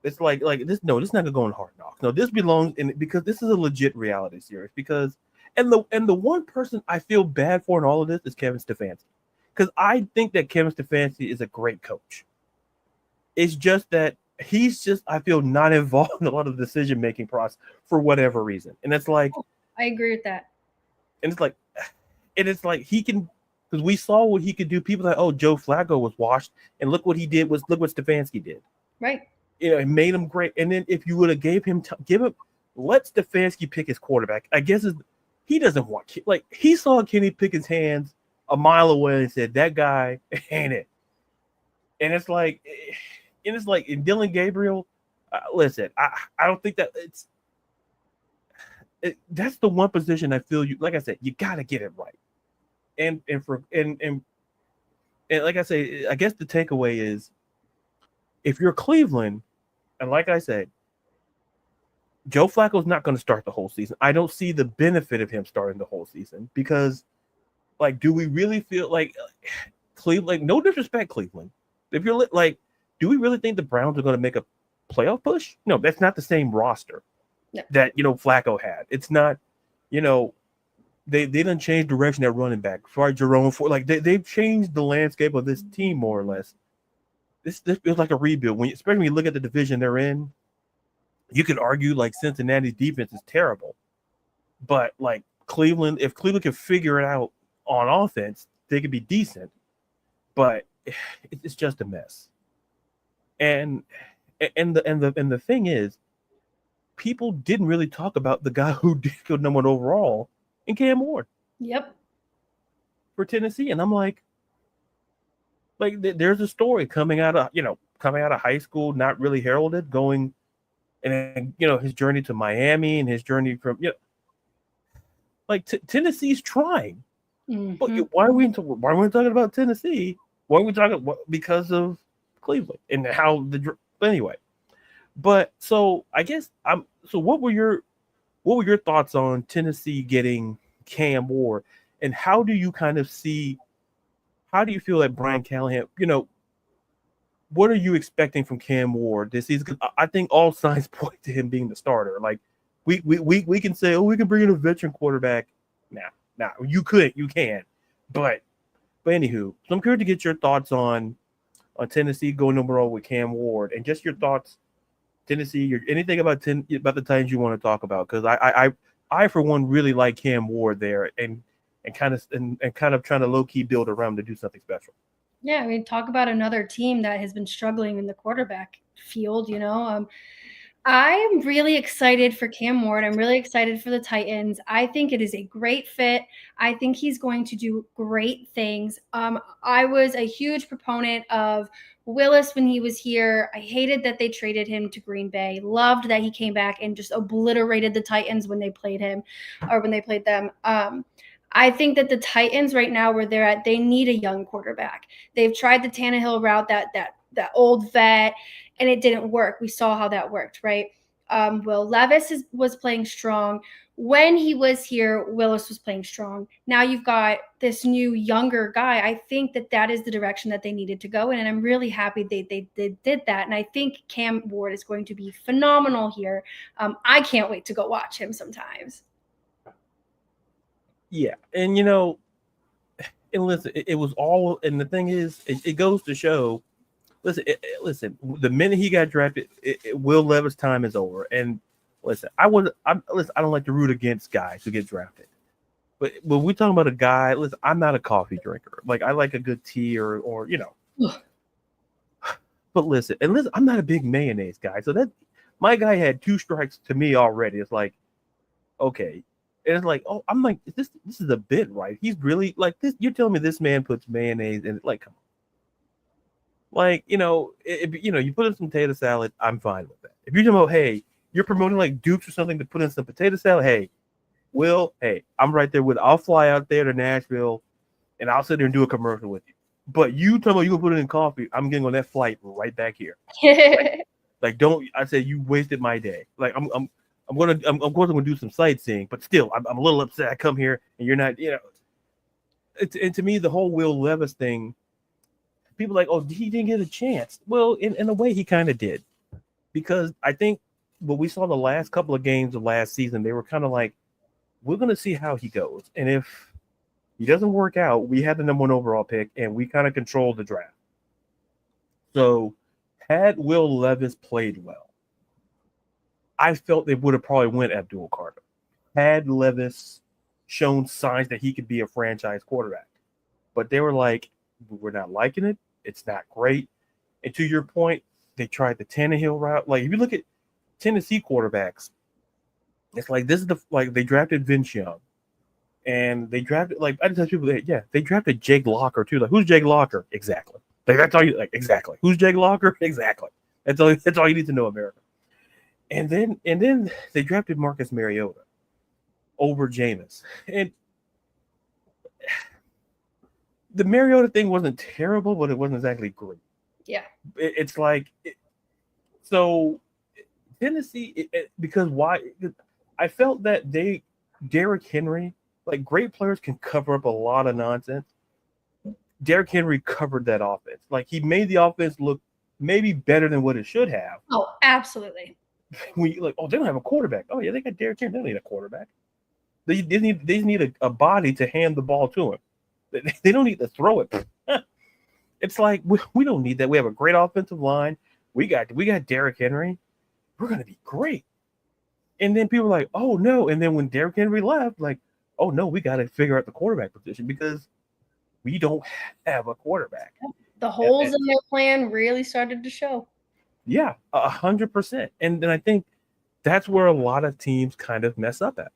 it's like this. No, this is not gonna go on Hard Knocks. No, this belongs in because this is a legit reality series. Because and the one person I feel bad for in all of this is Kevin Stefanski, because I think that Kevin Stefanski is a great coach. It's just that he's just, I feel, not involved in a lot of the decision making process for whatever reason. And it's like, I agree with that. And it's like he can, because we saw what he could do. People like, oh, Joe Flacco was washed, and look what he did. Look what Stefanski did. Right. It made him great. And then if you would have let Stefanski pick his quarterback. I guess he doesn't want, like, he saw Kenny Pickett's hands a mile away and said, that guy ain't it. And it's like, in Dylan Gabriel, listen, I don't think that that's the one position I feel like I said, you got to get it right. And like I say, I guess the takeaway is, if you're Cleveland, and like I said, Joe Flacco's not going to start the whole season. I don't see the benefit of him starting the whole season because, like, do we really feel like Cleveland? Like, no disrespect, Cleveland. If you're like, do we really think the Browns are going to make a playoff push? No, that's not the same roster that Flacco had. It's not, they didn't change direction at running back. Sorry, Jerome Ford. Like they've changed the landscape of this team more or less. This feels like a rebuild. Especially when you look at the division they're in, you could argue like Cincinnati's defense is terrible, but like if Cleveland can figure it out on offense, they could be decent. But it's just a mess. And the thing is, people didn't really talk about the guy who did go number 1 overall in Cam Ward. Yep. For Tennessee, and I'm like there's a story coming out of high school, not really heralded, going and his journey to Miami and his journey from Tennessee's trying. Mm-hmm. But why are we talking about Tennessee? Why are we talking because of Cleveland and how anyway? But so I guess what were your thoughts on Tennessee getting Cam Ward, and how do you feel like Brian Callahan, what are you expecting from Cam Ward this season? I think all signs point to him being the starter. Like we can say, oh, we can bring in a veteran quarterback. Nah, you can. But anywho, so I'm curious to get your thoughts on Tennessee going number 1 with Cam Ward, and just your thoughts, Tennessee, anything about the Titans you want to talk about, because I for one really like Cam Ward there, and kind of trying to low key build around to do something special. Yeah, I mean, talk about another team that has been struggling in the quarterback field. I'm really excited for Cam Ward. I'm really excited for the Titans. I think it is a great fit. I think he's going to do great things. I was a huge proponent of Willis when he was here. I hated that they traded him to Green Bay. Loved that he came back and just obliterated the Titans when they played him, or when they played them. I think that the Titans right now, where they're at, they need a young quarterback. They've tried the Tannehill route, that old vet, and it didn't work. We saw how that worked, right? Will Levis was playing strong. When he was here, Willis was playing strong. Now you've got this new younger guy. I think that is the direction that they needed to go in, and I'm really happy they did that. And I think Cam Ward is going to be phenomenal here. I can't wait to go watch him sometimes. Yeah, and and listen, it was all, and the thing is, it goes to show. Listen, listen. The minute he got drafted, Will Levis' time is over. And listen, I don't like to root against guys who get drafted, but when we talking about a guy, listen, I'm not a coffee drinker. Like I like a good tea or But listen, I'm not a big mayonnaise guy, so that my guy had 2 strikes to me already. It's like, okay, and it's like, oh, I'm like, this is a bit, right? He's really like this. You're telling me this man puts mayonnaise in it? Like, come on. Like, you put in some potato salad, I'm fine with that. If you're talking about, hey, you're promoting like Dukes or something to put in some potato salad, hey, hey, I'm right there with it. I'll fly out there to Nashville and I'll sit there and do a commercial with you. But you talking about you gonna put it in coffee, I'm getting on that flight right back here. like don't I said you wasted my day. Like I'm going to do some sightseeing, but still I'm a little upset I come here and you're not, and to me the whole Will Levis thing, people are like, oh, he didn't get a chance. Well, in a way, he kind of did, because I think what we saw the last couple of games of last season, they were kind of like, we're going to see how he goes, and if he doesn't work out, we had the number 1 overall pick, and we kind of controlled the draft. So, had Will Levis played well, I felt they would have probably went Abdul Carter. Had Levis shown signs that he could be a franchise quarterback, but they were like, we're not liking it. It's not great. And to your point, they tried the Tannehill route. Like if you look at Tennessee quarterbacks, it's like this is they drafted Vince Young, and they drafted I just tell people that they drafted Jake Locker too. Like who's Jake Locker? Exactly. Like that's all you exactly. Who's Jake Locker? Exactly. That's all you need to know, America. And then they drafted Marcus Mariota over Jameis, and the Mariota thing wasn't terrible, but it wasn't exactly great. Yeah. It's like, so Tennessee, because why? I felt that Derrick Henry, like great players can cover up a lot of nonsense. Derrick Henry covered that offense. Like he made the offense look maybe better than what it should have. Oh, absolutely. When you they don't have a quarterback. Oh yeah, they got Derrick Henry. They don't need a quarterback. They need a body to hand the ball to him. They don't need to throw it. It's like we don't need that. We have a great offensive line. We got Derrick Henry. We're gonna be great. And then people are like, oh no. And then when Derrick Henry left, like, oh no, we got to figure out the quarterback position because we don't have a quarterback. The holes in their plan really started to show. Yeah, 100%. And then I think that's where a lot of teams kind of mess up at.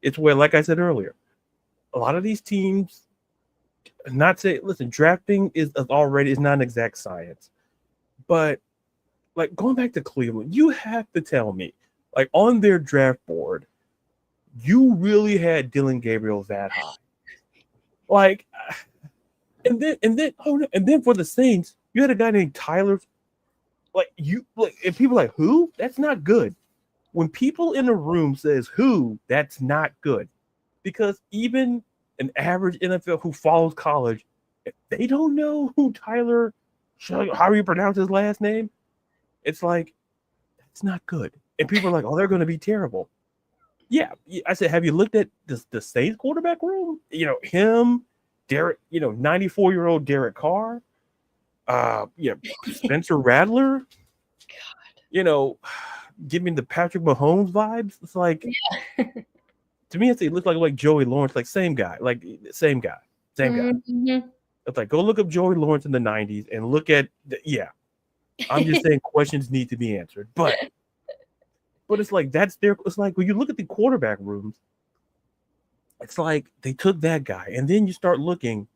It's where, like I said earlier, a lot of these teams. Listen, drafting is not an exact science, but like going back to Cleveland, you have to tell me, like on their draft board, you really had Dylan Gabriel that high, like, and then for the Saints, you had a guy named Tyler, and people are like, who? That's not good. When people in the room says who, that's not good, because even an average NFL who follows college, if they don't know who Tyler, how you pronounce his last name, it's like, it's not good. And people are like, oh, they're going to be terrible. Yeah. I said, have you looked at the Saints quarterback room? Him, Derek, 94-year-old Derek Carr, Spencer Rattler, God. Give me the Patrick Mahomes vibes. It's like, to me, it looked like Joey Lawrence, like same guy. Mm-hmm. It's like, go look up Joey Lawrence in the 90s and look at I'm just saying questions need to be answered. But it's like it's like when you look at the quarterback rooms, it's like they took that guy, and then you start looking,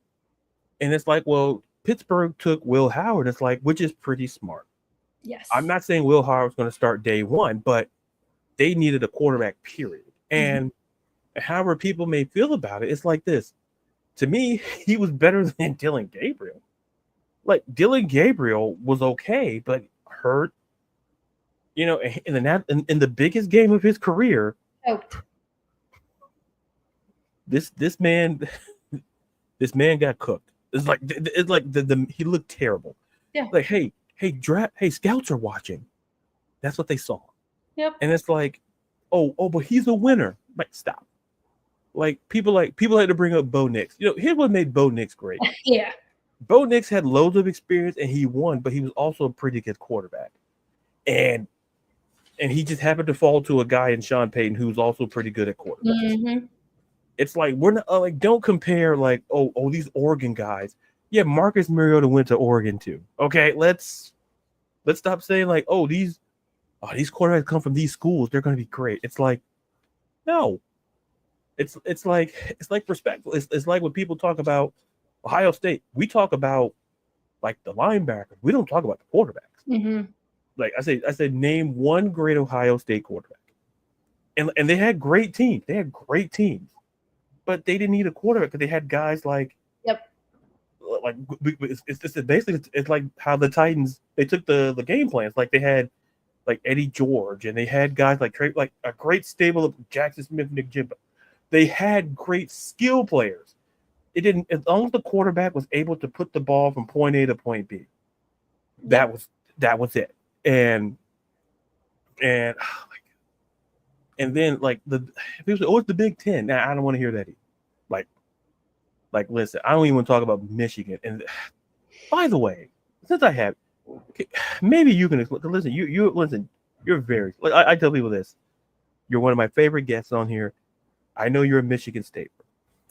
and it's like, well, Pittsburgh took Will Howard. It's like, which is pretty smart. Yes. I'm not saying Will Howard's going to start day one, but they needed a quarterback, period. And however people may feel about it, it's like this. To me, he was better than Dylan Gabriel. Like, Dylan Gabriel was okay, but hurt. You know, in the biggest game of his career, Choked. this man this man got cooked. It's like the he looked terrible. Yeah. Like, hey, scouts are watching. That's what they saw. Yep. And it's like, oh, but he's a winner. Like, stop. Like people like to bring up Bo Nix. You know, here's what made Bo Nix great. Yeah. Bo Nix had loads of experience and he won, but he was also a pretty good quarterback. And he just happened to fall to a guy in Sean Payton who's also pretty good at quarterbacks. Mm-hmm. It's like we're not like don't compare like oh these Oregon guys. Yeah, Marcus Mariota went to Oregon too. Okay, let's stop saying like these quarterbacks come from these schools. They're going to be great. It's like no. It's like respectful. It's like when people talk about Ohio State, we talk about like the linebackers. We don't talk about the quarterbacks. Mm-hmm. Like I said, name one great Ohio State quarterback, and they had great teams. They had great teams, but they didn't need a quarterback because they had guys like Yep. Like it's basically it's like how the Titans they took the game plans. Like they had like Eddie George, and they had guys like a great stable of Jackson Smith, Nick Jimbo. They had great skill players. It didn't as long as the quarterback was able to put the ball from point A to point B. That was it. And then like people say, it's the Big Ten. Now I don't want to hear that either. Like listen, I don't even want to talk about Michigan. And by the way, since I have, maybe you can listen. You listen. You're very. I tell people this. You're one of my favorite guests on here. I know you're a Michigan State,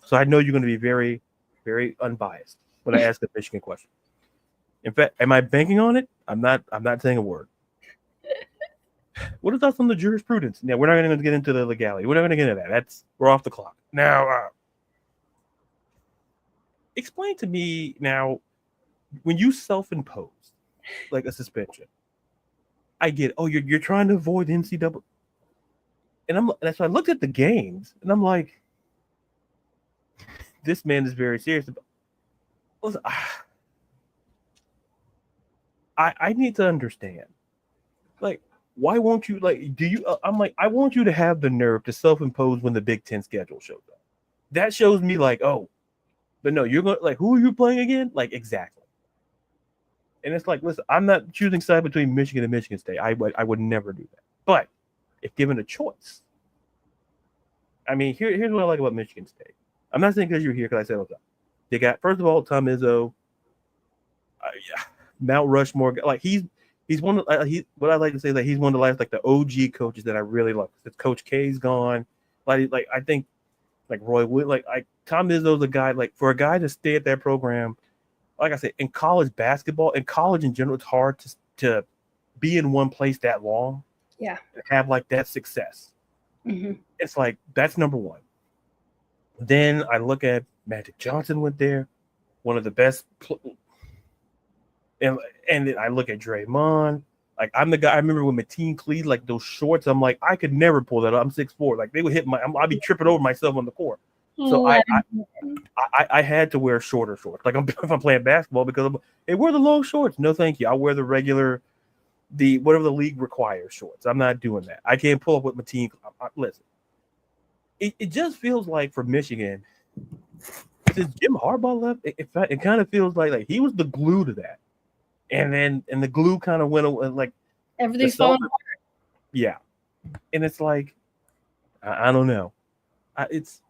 so I know you're going to be very, very unbiased when I ask a Michigan question. In fact, am I banking on it? I'm not saying a word. What are thoughts on the jurisprudence? Now, we're not going to get into the legality. We're not going to get into that. We're off the clock. Now, explain to me now, when you self-impose like a suspension, I get, you're trying to avoid NCAA. And so I looked at the games, and I'm like, this man is very serious. Listen, I need to understand. Like, why won't you do you? I'm like, I want you to have the nerve to self-impose when the Big Ten schedule shows up. That shows me like, but no, you're going like, who are you playing again? Like, exactly. And it's like, listen, I'm not choosing side between Michigan and Michigan State. I would never do that. But if given a choice, I mean, here's what I like about Michigan State. I'm not saying because you're here because I said what's up. They got first of all Tom Izzo, Mount Rushmore. Like he's one of what I like to say that he's one of the last like the OG coaches that I really love. Since Coach K's gone, like I think like Roy Wood, like Tom Izzo's a guy like for a guy to stay at that program. Like I said, in college basketball, in college in general, it's hard to be in one place that long. Yeah. To have like that success. Mm-hmm. It's like that's number one. Then I look at Magic Johnson went there, one of the best. And then I look at Draymond. Like I'm the guy. I remember when Mateen Cleave, like those shorts. I'm like, I could never pull that up. I'm 6'4". Like they would hit I'd be tripping over myself on the court. So I had to wear shorter shorts. Like if I'm playing basketball because hey, wear the long shorts. No, thank you. I'll wear the regular, whatever the league requires shorts. I'm not doing that. I can't pull up with Mateen. Listen, it just feels like for Michigan, since Jim Harbaugh left, it kind of feels like he was the glue to that. And the glue kind of went away, like everything's falling apart. Yeah, and it's like I don't know. It's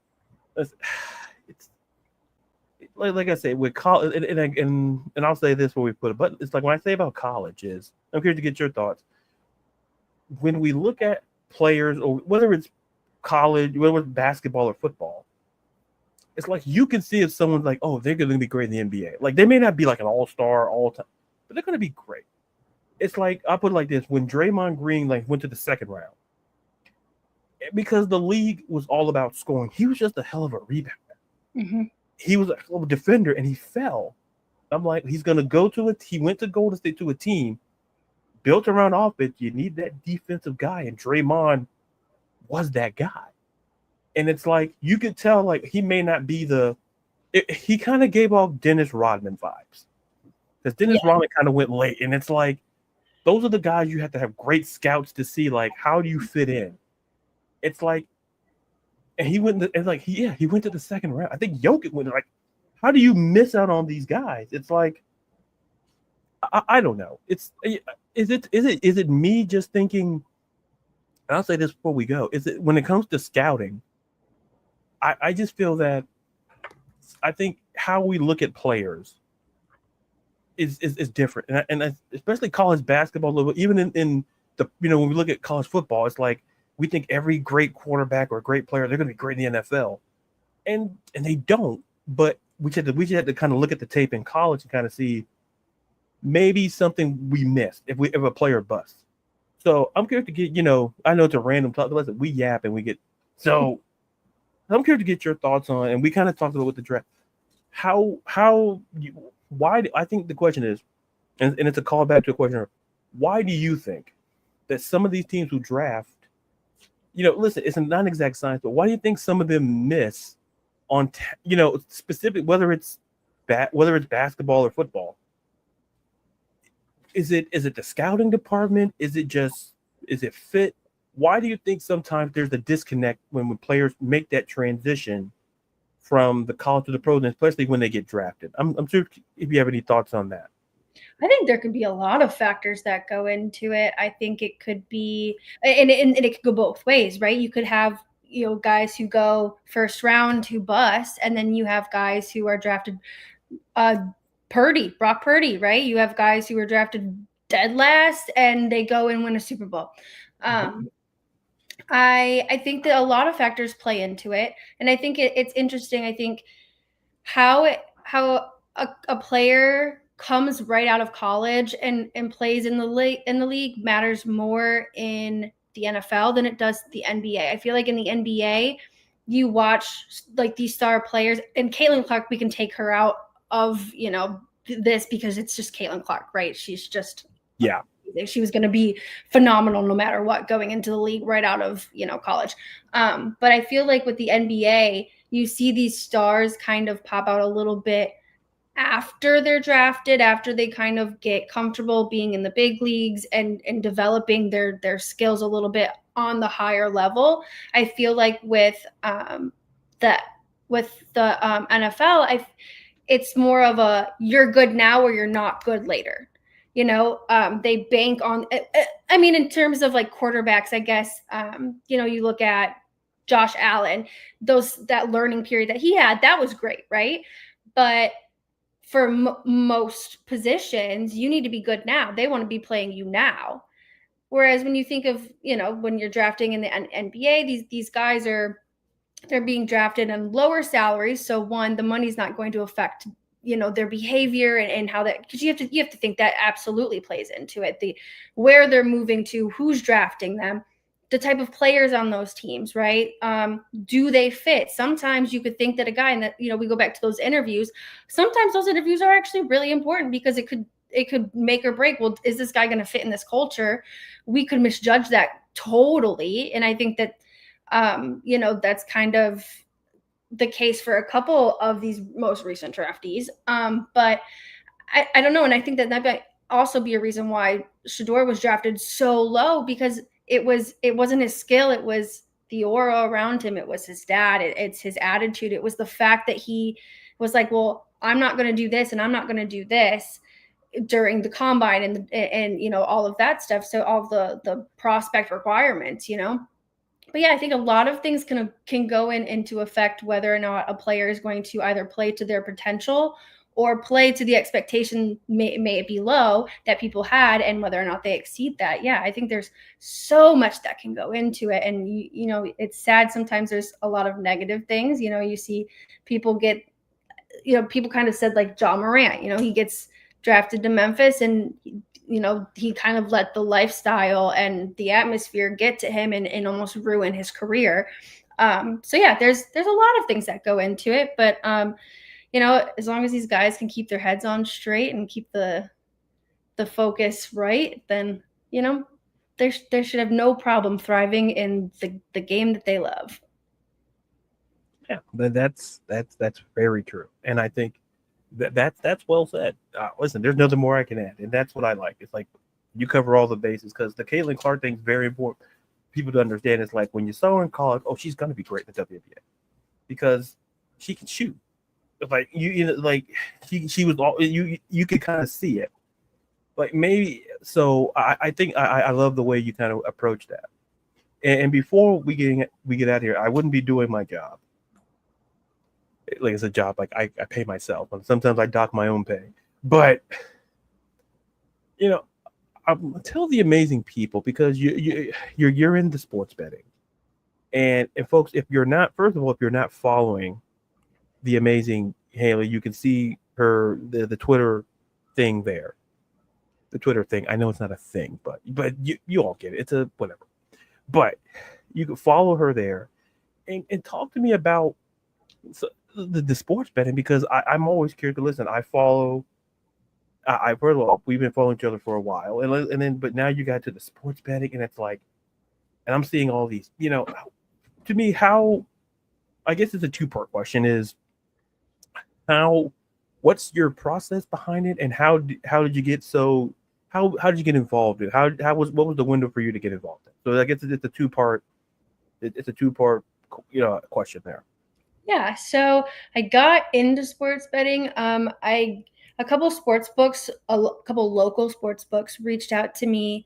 like I say with college, and I'll say this where we put it, but it's like when I say about college is I'm curious to get your thoughts. When we look at players, or whether it's college, whether it's basketball or football, it's like you can see if someone's like, they're going to be great in the NBA. Like they may not be like an all-star all time, but they're going to be great. It's like I put it like this: when Draymond Green went to the second round, because the league was all about scoring, he was just a hell of a rebounder. Mm-hmm. He was a defender, and he fell. I'm like, he's going to go to he went to Golden State to a team built around offense. You need that defensive guy, and Draymond was that guy. And it's like you could tell, like he may not be he kind of gave off Dennis Rodman vibes because Dennis Rodman kind of went late, and it's like those are the guys you have to have great scouts to see, like, how do you fit in? It's like, and he went, it's like, he went to the second round. I think Jokic went, like, how do you miss out on these guys? It's like, I don't know. Is it me just thinking, and I'll say this before we go, is it when it comes to scouting, I just feel that I think how we look at players is different, and especially college basketball, even in the when we look at college football, it's like we think every great quarterback or great player they're going to be great in the NFL, and they don't. But we just had to kind of look at the tape in college and kind of see maybe something we missed if a player busts. So I'm curious to get I know it's a random talk, but we yap and we get so. I'm curious to get your thoughts on, and we kind of talked about with the draft. Why? I think the question is, and it's a callback to a question: why do you think that some of these teams who draft, listen, it's a non-exact science, but why do you think some of them miss on, specific, whether it's basketball or football? Is it the scouting department? Is it fit? Why do you think sometimes there's a disconnect when players make that transition from the college to the pros, and especially when they get drafted? I'm sure if you have any thoughts on that. I think there could be a lot of factors that go into it. I think it could be, and it could go both ways, right? You could have, guys who go first round who bust, and then you have guys who are drafted, Brock Purdy, right? You have guys who are drafted dead last and they go and win a Super Bowl. I think that a lot of factors play into it, and I think it's interesting. I think how a player comes right out of college and plays in the league matters more in the NFL than it does the NBA. I feel like in the NBA, you watch like these star players, and Caitlin Clark, we can take her out of this because it's just Caitlin Clark, right? She's just she was going to be phenomenal no matter what going into the league right out of college. But I feel like with the NBA, you see these stars kind of pop out a little bit after they're drafted, after they kind of get comfortable being in the big leagues and developing their skills a little bit on the higher level. I feel like with the NFL, it's more of a you're good now or you're not good later. They bank on, I mean, in terms of like quarterbacks, I guess, you look at Josh Allen, that learning period that he had, that was great, right? But for most positions, you need to be good now. They want to be playing you now. Whereas when you think of, when you're drafting in the NBA, these guys they're being drafted on lower salaries. So one, the money's not going to affect their behavior and how that, because you have to think that absolutely plays into it. Where they're moving to, who's drafting them, the type of players on those teams, right? Do they fit? Sometimes you could think that a guy, and that we go back to those interviews. Sometimes those interviews are actually really important because it could make or break. Well, is this guy going to fit in this culture? We could misjudge that totally, and I think that that's kind of the case for a couple of these most recent draftees. But I don't know. And I think that might also be a reason why Shedeur was drafted so low, because it wasn't his skill. It was the aura around him. It was his dad. It's his attitude. It was the fact that he was like, well, I'm not going to do this and I'm not going to do this during the combine and all of that stuff. So all the prospect requirements, But yeah, I think a lot of things can go into effect whether or not a player is going to either play to their potential or play to the expectation, may it be low, that people had, and whether or not they exceed that. Yeah, I think there's so much that can go into it. And, it's sad sometimes there's a lot of negative things. You see people get, people kind of said like Ja Morant, he gets drafted to Memphis and he kind of let the lifestyle and the atmosphere get to him and almost ruin his career. So yeah, there's a lot of things that go into it, but as long as these guys can keep their heads on straight and keep the focus right, then they should have no problem thriving in the game that they love. Yeah, that's very true, and I think that's well said. Listen, there's nothing more I can add, and that's what I like. It's like You cover all the bases because the Caitlin Clark thing is very important. People to understand it's like when you saw her in college, oh, she's gonna be great in the WNBA because she can shoot. Like you know, like she was all you could kind of see it. Like maybe so I think I love the way you kind of approach that. And before we get out of here, I wouldn't be doing my job. Like it's a job, like I pay myself, and sometimes I dock my own pay. But you know, tell the amazing people because you're into sports betting, and folks, if you're not, first of all, if you're not following the amazing Hailee, you can see her the Twitter thing there. The Twitter thing. I know it's not a thing, but you all get it. It's a whatever. But you can follow her there and talk to me about the sports betting because I'm always curious to listen. I follow. I've heard a lot. We've been following each other for a while, and then but now you got to the sports betting, and it's like, and I'm seeing all these. You know, to me, how I guess it's a two-part question: is how, what's your process behind it, and how did you get so how did you get involved in how was what was the window for you to get involved in? So I guess it's a two-part question there. Yeah, so I got into sports betting. A couple sports books, couple local sports books reached out to me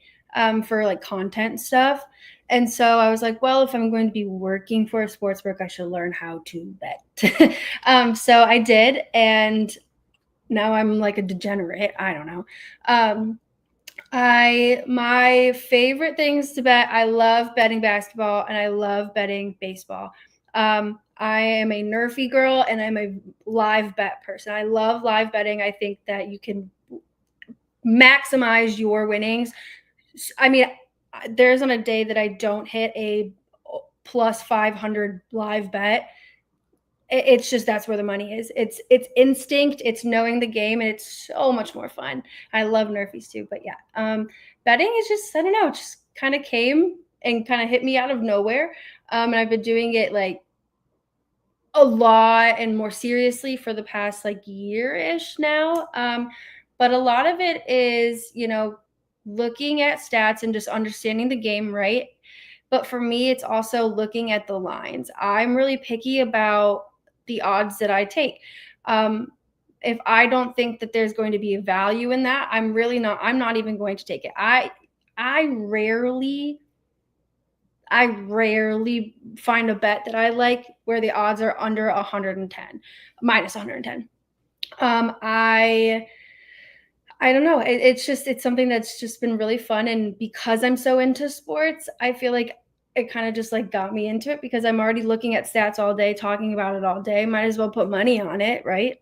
for like content stuff. And so I was like, well, if I'm going to be working for a sports book, I should learn how to bet. So I did, and now I'm like a degenerate. I don't know. My favorite things to bet, I love betting basketball and I love betting baseball. I am a nerfy girl and I'm a live bet person. I love live betting. I think that you can maximize your winnings. I mean, there's on a day that I don't hit a plus 500 live bet. It's just that's where the money is. It's instinct. It's knowing the game, and it's so much more fun. I love nerfies too, but yeah, betting is just I don't know. It just kind of came and kind of hit me out of nowhere, and I've been doing it like a lot and more seriously for the past like year-ish now. But a lot of it is looking at stats and just understanding the game, right? But for me, it's also looking at the lines. I'm really picky about the odds that I take. If I don't think that there's going to be a value in that, I'm not even going to take it. I rarely find a bet that I like where the odds are under 110, minus 110. I don't know. It's something that's just been really fun. And because I'm so into sports, I feel like it kind of just like got me into it because I'm already looking at stats all day, talking about it all day. Might as well put money on it, right?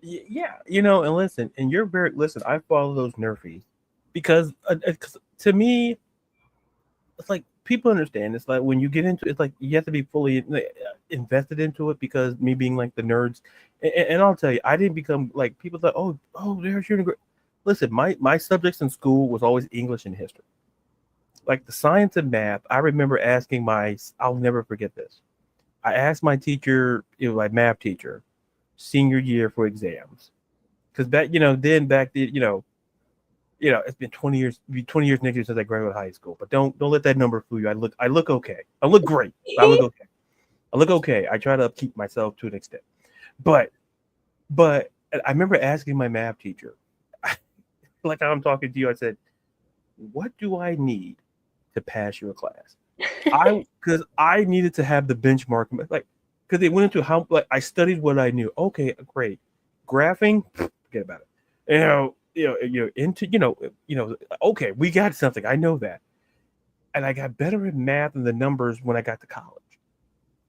Yeah, and listen, and listen, I follow those nerfies because to me, it's like people understand. It's like when you get into it's like you have to be fully invested into it because me being like the nerds, and I'll tell you, I didn't become like people thought, oh, they're shooting great. Listen, my subjects in school was always English and history. Like the science and math, I remember asking I'll never forget this. I asked my teacher, my math teacher, senior year for exams, because back then, it's been 20 years. Be 20 years next year since I graduated high school. But don't let that number fool you. I look okay. I look great. I look okay. I look okay. I try to upkeep myself to an extent. But I remember asking my math teacher, like how I'm talking to you, I said, "What do I need to pass your class?" Because I needed to have the benchmark, like because they went into how like I studied what I knew. Okay, great. Graphing, forget about it. Okay, we got something. I know that. And I got better at math and the numbers when I got to college.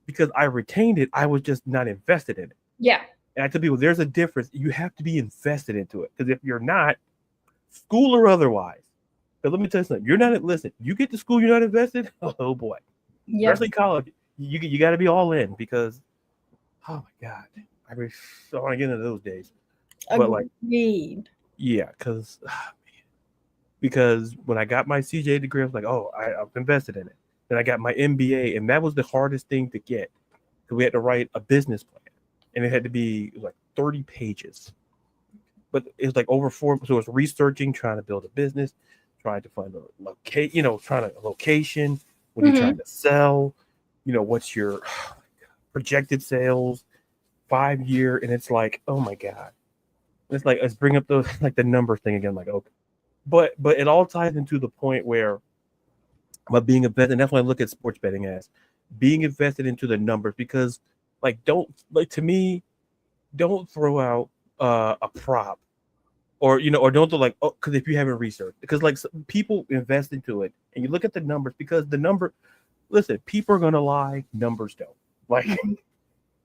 Because I retained it, I was just not invested in it. Yeah. And I tell people there's a difference. You have to be invested into it. Because if you're not, school or otherwise, but let me tell you something. Listen, you get to school, you're not invested. Oh boy. Yep. Especially college, you got to be all in because, oh my God, I really don't want to get into those days. But like, yeah, because when I got my CJ degree, I was like, oh, I've invested in it. Then I got my MBA, and that was the hardest thing to get because we had to write a business plan, and it had to be like 30 pages. but it's like over 4. So it's researching, trying to build a business, trying to find a trying to location. What are you trying to sell? What's your projected sales 5 year? And it's like, oh my god, it's like let's bring up those like the number thing again. Like, okay, but it all ties into the point where about being invested. And that's why I look at sports betting as being invested into the numbers, because like don't like to me don't throw out a prop or don't do like, oh, because if you haven't researched, because like people invest into it and you look at the numbers, because the number, listen, people are gonna lie, numbers don't. Like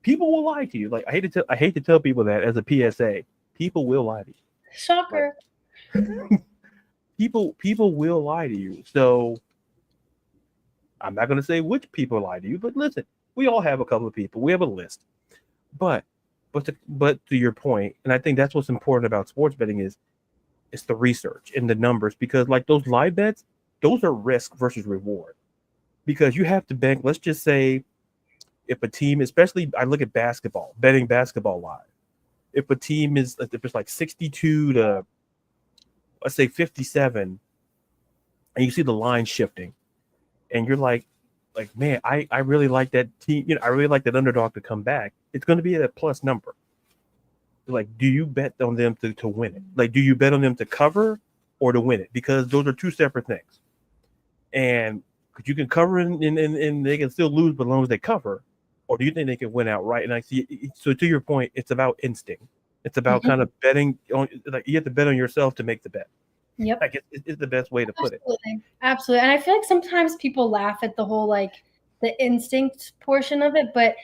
people will lie to you. Like I hate to tell people that as a PSA, people will lie to you. Shocker. Like, people will lie to you. So I'm not gonna say which people lie to you, but listen, we all have a couple of people. We have a list. But to your point, and I think that's what's important about sports betting is it's the research and the numbers, because like those live bets, those are risk versus reward. Because you have to bank, let's just say if a team, especially I look at basketball, betting basketball live. If a team is if it's like 62 to let's say 57, and you see the line shifting, and you're like man, I really like that team, I really like that underdog to come back. It's going to be at a plus number. Like, do you bet on them to win it? Like, do you bet on them to cover or to win it? Because those are two separate things. And you can cover and they can still lose, but as long as they cover, or do you think they can win outright? And I see. So to your point, it's about instinct. It's about kind of betting on. Like you have to bet on yourself to make the bet. Yep. Like it's the best way to put it. Absolutely. And I feel like sometimes people laugh at the whole like the instinct portion of it, but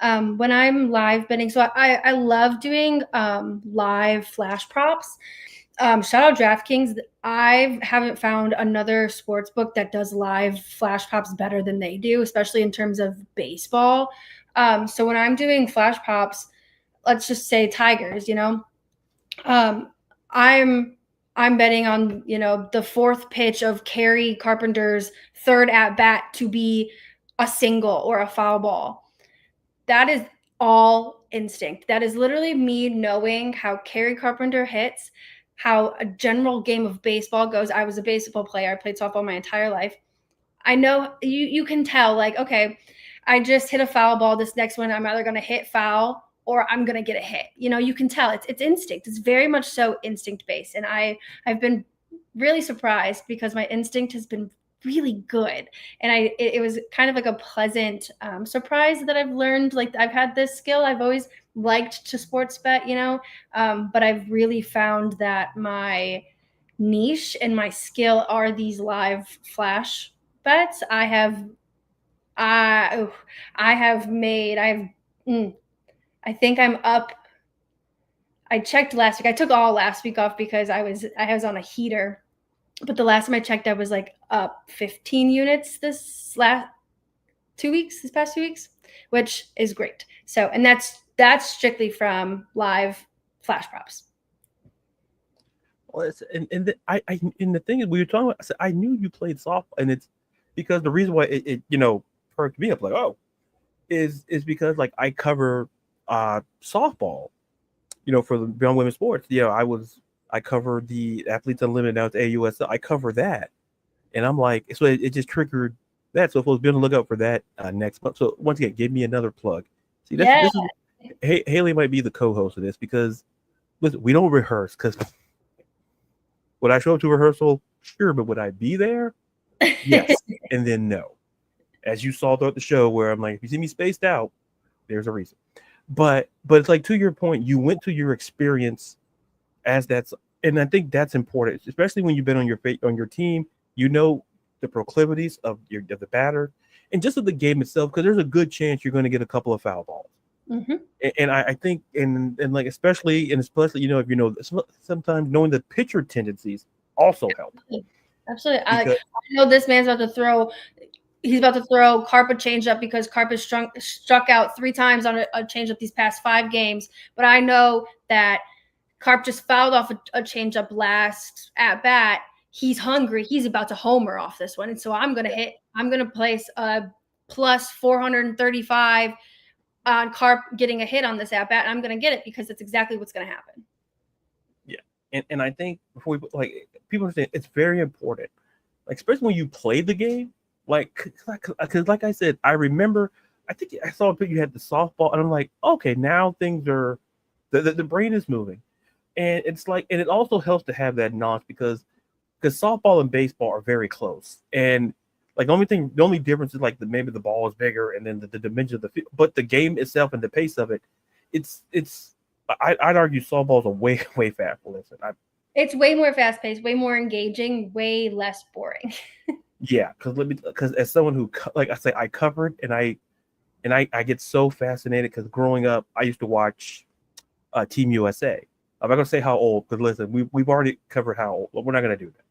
when I'm live betting, so I love doing live flash props. Shout out DraftKings. I haven't found another sports book that does live flash props better than they do, especially in terms of baseball. So when I'm doing flash props, let's just say Tigers, I'm betting on, the fourth pitch of Kerry Carpenter's third at bat to be a single or a foul ball. That is all instinct. That is literally me knowing how Kerry Carpenter hits, how a general game of baseball goes. I was a baseball player. I played softball my entire life. I know you can tell, like, okay, I just hit a foul ball. This next one, I'm either going to hit foul or I'm going to get a hit. You can tell it's instinct. It's very much so instinct based. And I've been really surprised because my instinct has been really good. And it was kind of like a pleasant surprise that I've learned, like I've had this skill. I've always liked to sports bet, but I've really found that my niche and my skill are these live flash bets. I think I'm up. I checked last week. I took all last week off because I was on a heater. But the last time I checked, I was like up 15 units this past 2 weeks, which is great. So, and that's strictly from live flash props. Well, and the thing is, we were talking about. I knew you played softball, and it's because the reason why it perked me up, like, oh, is because like I cover softball, for the Beyond Women's Sports. I covered the Athletes Unlimited, now it's AUSL. I cover that, and I'm like, so it just triggered that. So if I was be on the lookout for that next month. So once again, give me another plug. See, this is Hailee might be the co-host of this, because listen, we don't rehearse. Because would I show up to rehearsal? Sure, but would I be there? Yes, and then no. As you saw throughout the show, where I'm like, if you see me spaced out, there's a reason. But it's like, to your point, you went to your experience and I think that's important, especially when you've been on your team. The proclivities of the batter, and just of the game itself, because there's a good chance you're going to get a couple of foul balls. Mm-hmm. And I think and like especially if sometimes knowing the pitcher tendencies also help. Absolutely. I know this man's about to throw. He's about to throw Carp a changeup because Carp has struck out 3 times on a changeup these past 5 games. But I know that Carp just fouled off a changeup last at bat. He's hungry. He's about to homer off this one. And so I'm going to place a plus 435 on Carp getting a hit on this at bat. And I'm going to get it because that's exactly what's going to happen. And I think before we like people understand, it's very important, like especially when you play the game, like because like I said, I remember. I think I saw a picture you had the softball, and I'm like, okay, now things are the brain is moving, and it's like, and it also helps to have that knowledge because softball and baseball are very close, and like the only difference is like maybe the ball is bigger, and then the dimension of the field, but the game itself and the pace of it, it's I'd argue softballs are way way faster. Listen, it's way more fast paced, way more engaging, way less boring. yeah, because as someone who like I say I covered and I get so fascinated because growing up I used to watch Team USA. I'm not gonna say how old because listen, we've already covered how old. We're not gonna do that.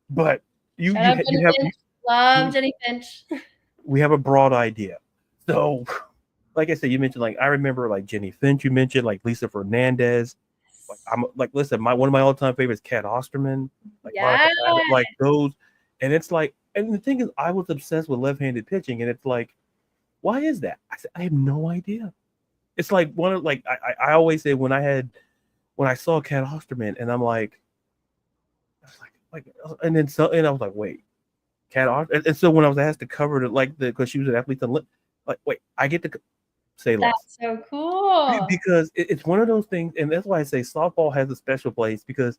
But Shout out Jenny Finch. Love Jenny Finch. We have a broad idea. So, like I said, you mentioned like I remember like Jenny Finch. You mentioned like Lisa Fernandez. Like I'm like listen, one of my all time favorites, Cat Osterman. Like yeah, like those, and it's like, and the thing is, I was obsessed with left-handed pitching, and it's like, why is that? I said I have no idea. It's like one of like I always say when I saw Cat Osterman, and I'm like, I was like, and then so, and I was like, wait, Cat Osterman. And so when I was asked to cover it, like because she was an athlete, like, wait, I get to say less. That's so cool. Because it's one of those things, and that's why I say softball has a special place because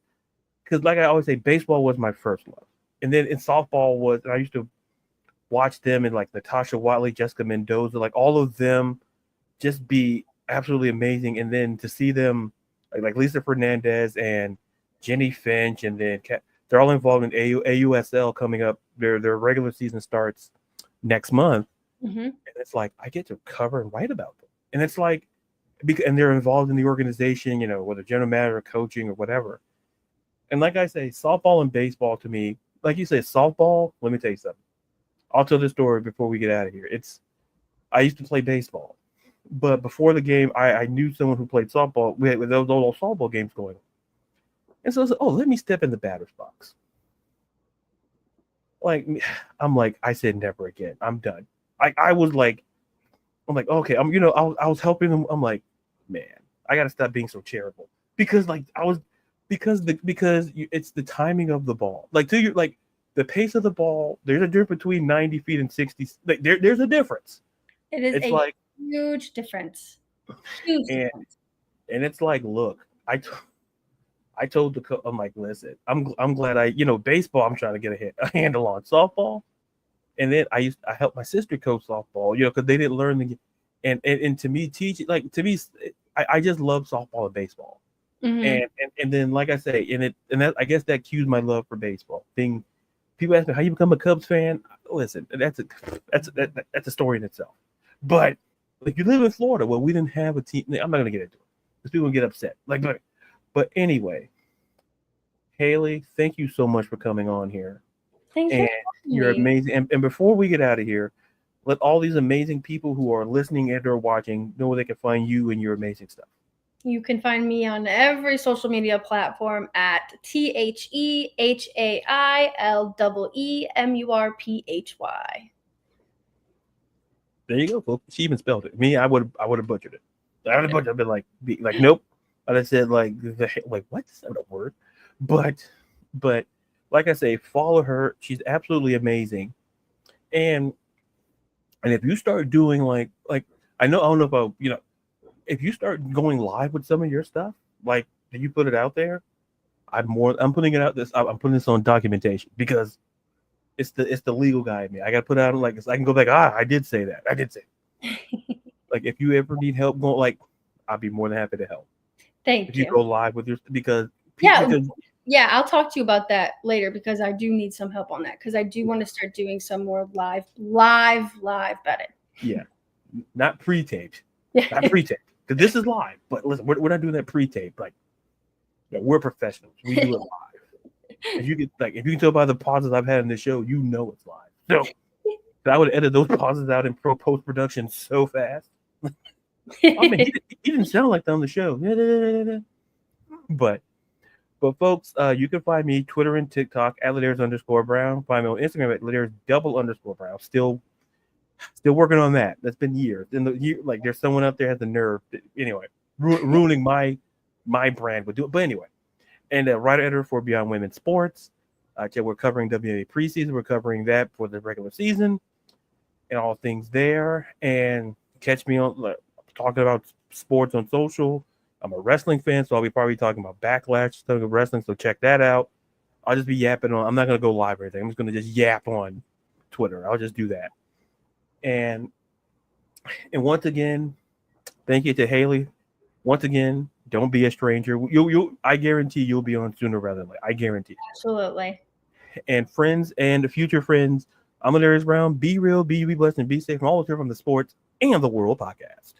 like I always say, baseball was my first love, and then in softball was, and I used to watch them and like Natasha Watley, Jessica Mendoza, like all of them just be absolutely amazing, and then to see them like Lisa Fernandez and Jenny Finch, and then they're all involved in AUSL coming up. Their regular season starts next month, and it's like I get to cover and write about them, and it's like and they're involved in the organization, whether general manager, coaching, or whatever. And like I say, softball and baseball to me, like you say, softball. Let me tell you something. I'll tell this story before we get out of here. I used to play baseball, but before the game, I knew someone who played softball. We had those old softball games going on. And so I said, oh, let me step in the batter's box. Like, I'm like, I said, never again. I'm done. I was like, I'm like, okay, I was helping them. I'm like, man, I got to stop being so charitable because like because it's the timing of the ball. Like the pace of the ball, there's a difference between 90 feet and 60. Like there's a difference. It's like huge difference. Huge difference. And it's like, look, I told the coach, I'm like, listen, I'm glad baseball, I'm trying to get a handle on softball. And then I helped my sister coach softball, because they didn't learn the and to me teaching, like to me, I just love softball and baseball. And then like I say, and that I guess that cues my love for baseball. People ask me how you become a Cubs fan. Listen, that's a story in itself. But like you live in Florida, well, we didn't have a team. I'm not gonna get into it because people get upset. Like, but anyway, Hailee, thank you so much for coming on here. Thank you. You're amazing. And before we get out of here, let all these amazing people who are listening and or watching know where they can find you and your amazing stuff. You can find me on every social media platform at TheHailMurphy. There you go, folks. She even spelled it. Me, I would have butchered it. I would have butchered it. I'd been like, nope. I'd have said like what? That's not a word. But like I say, follow her. She's absolutely amazing. And if you start doing like I don't know about if you start going live with some of your stuff, like did you put it out there? I'm putting it out I'm putting this on documentation because it's the legal guy in me. I gotta put it out like I can go back, I did say that. I did say like if you ever need help going, like I'll be more than happy to help. Thank you. If you go live with your because I'll talk to you about that later because I do need some help on that because I do want to start doing some more live betting. Yeah, not pre-taped. Not pre-taped because this is live. But listen, we're not doing that pre-tape. Like, we're professionals. We do it live. If you can tell by the pauses I've had in the show, it's live. So I would edit those pauses out in post-production so fast. I mean, he didn't sound like that on the show. But folks, you can find me Twitter and TikTok at LaDarius_Brown. Find me on Instagram at LaDarius_Brown. Still working on that. That's been years. And there's someone out there has the nerve. Anyway, ruining my brand would do it. But anyway, and a writer editor for Beyond Women's Sports. We're covering WNBA preseason. We're covering that for the regular season and all things there. And catch me on talking about sports on social. I'm a wrestling fan, so I'll be probably talking about Backlash, stuff of wrestling. So check that out. I'll just be yapping on. I'm not gonna go live or anything. I'm just gonna just yap on Twitter. I'll just do that. And once again, thank you to Hailee. Once again, don't be a stranger. I guarantee you'll be on sooner rather than later. I guarantee. Absolutely. And friends and future friends, I'm LaDarius Brown. Be real, be blessed, and be safe. I'm always here from the Sports and the World podcast.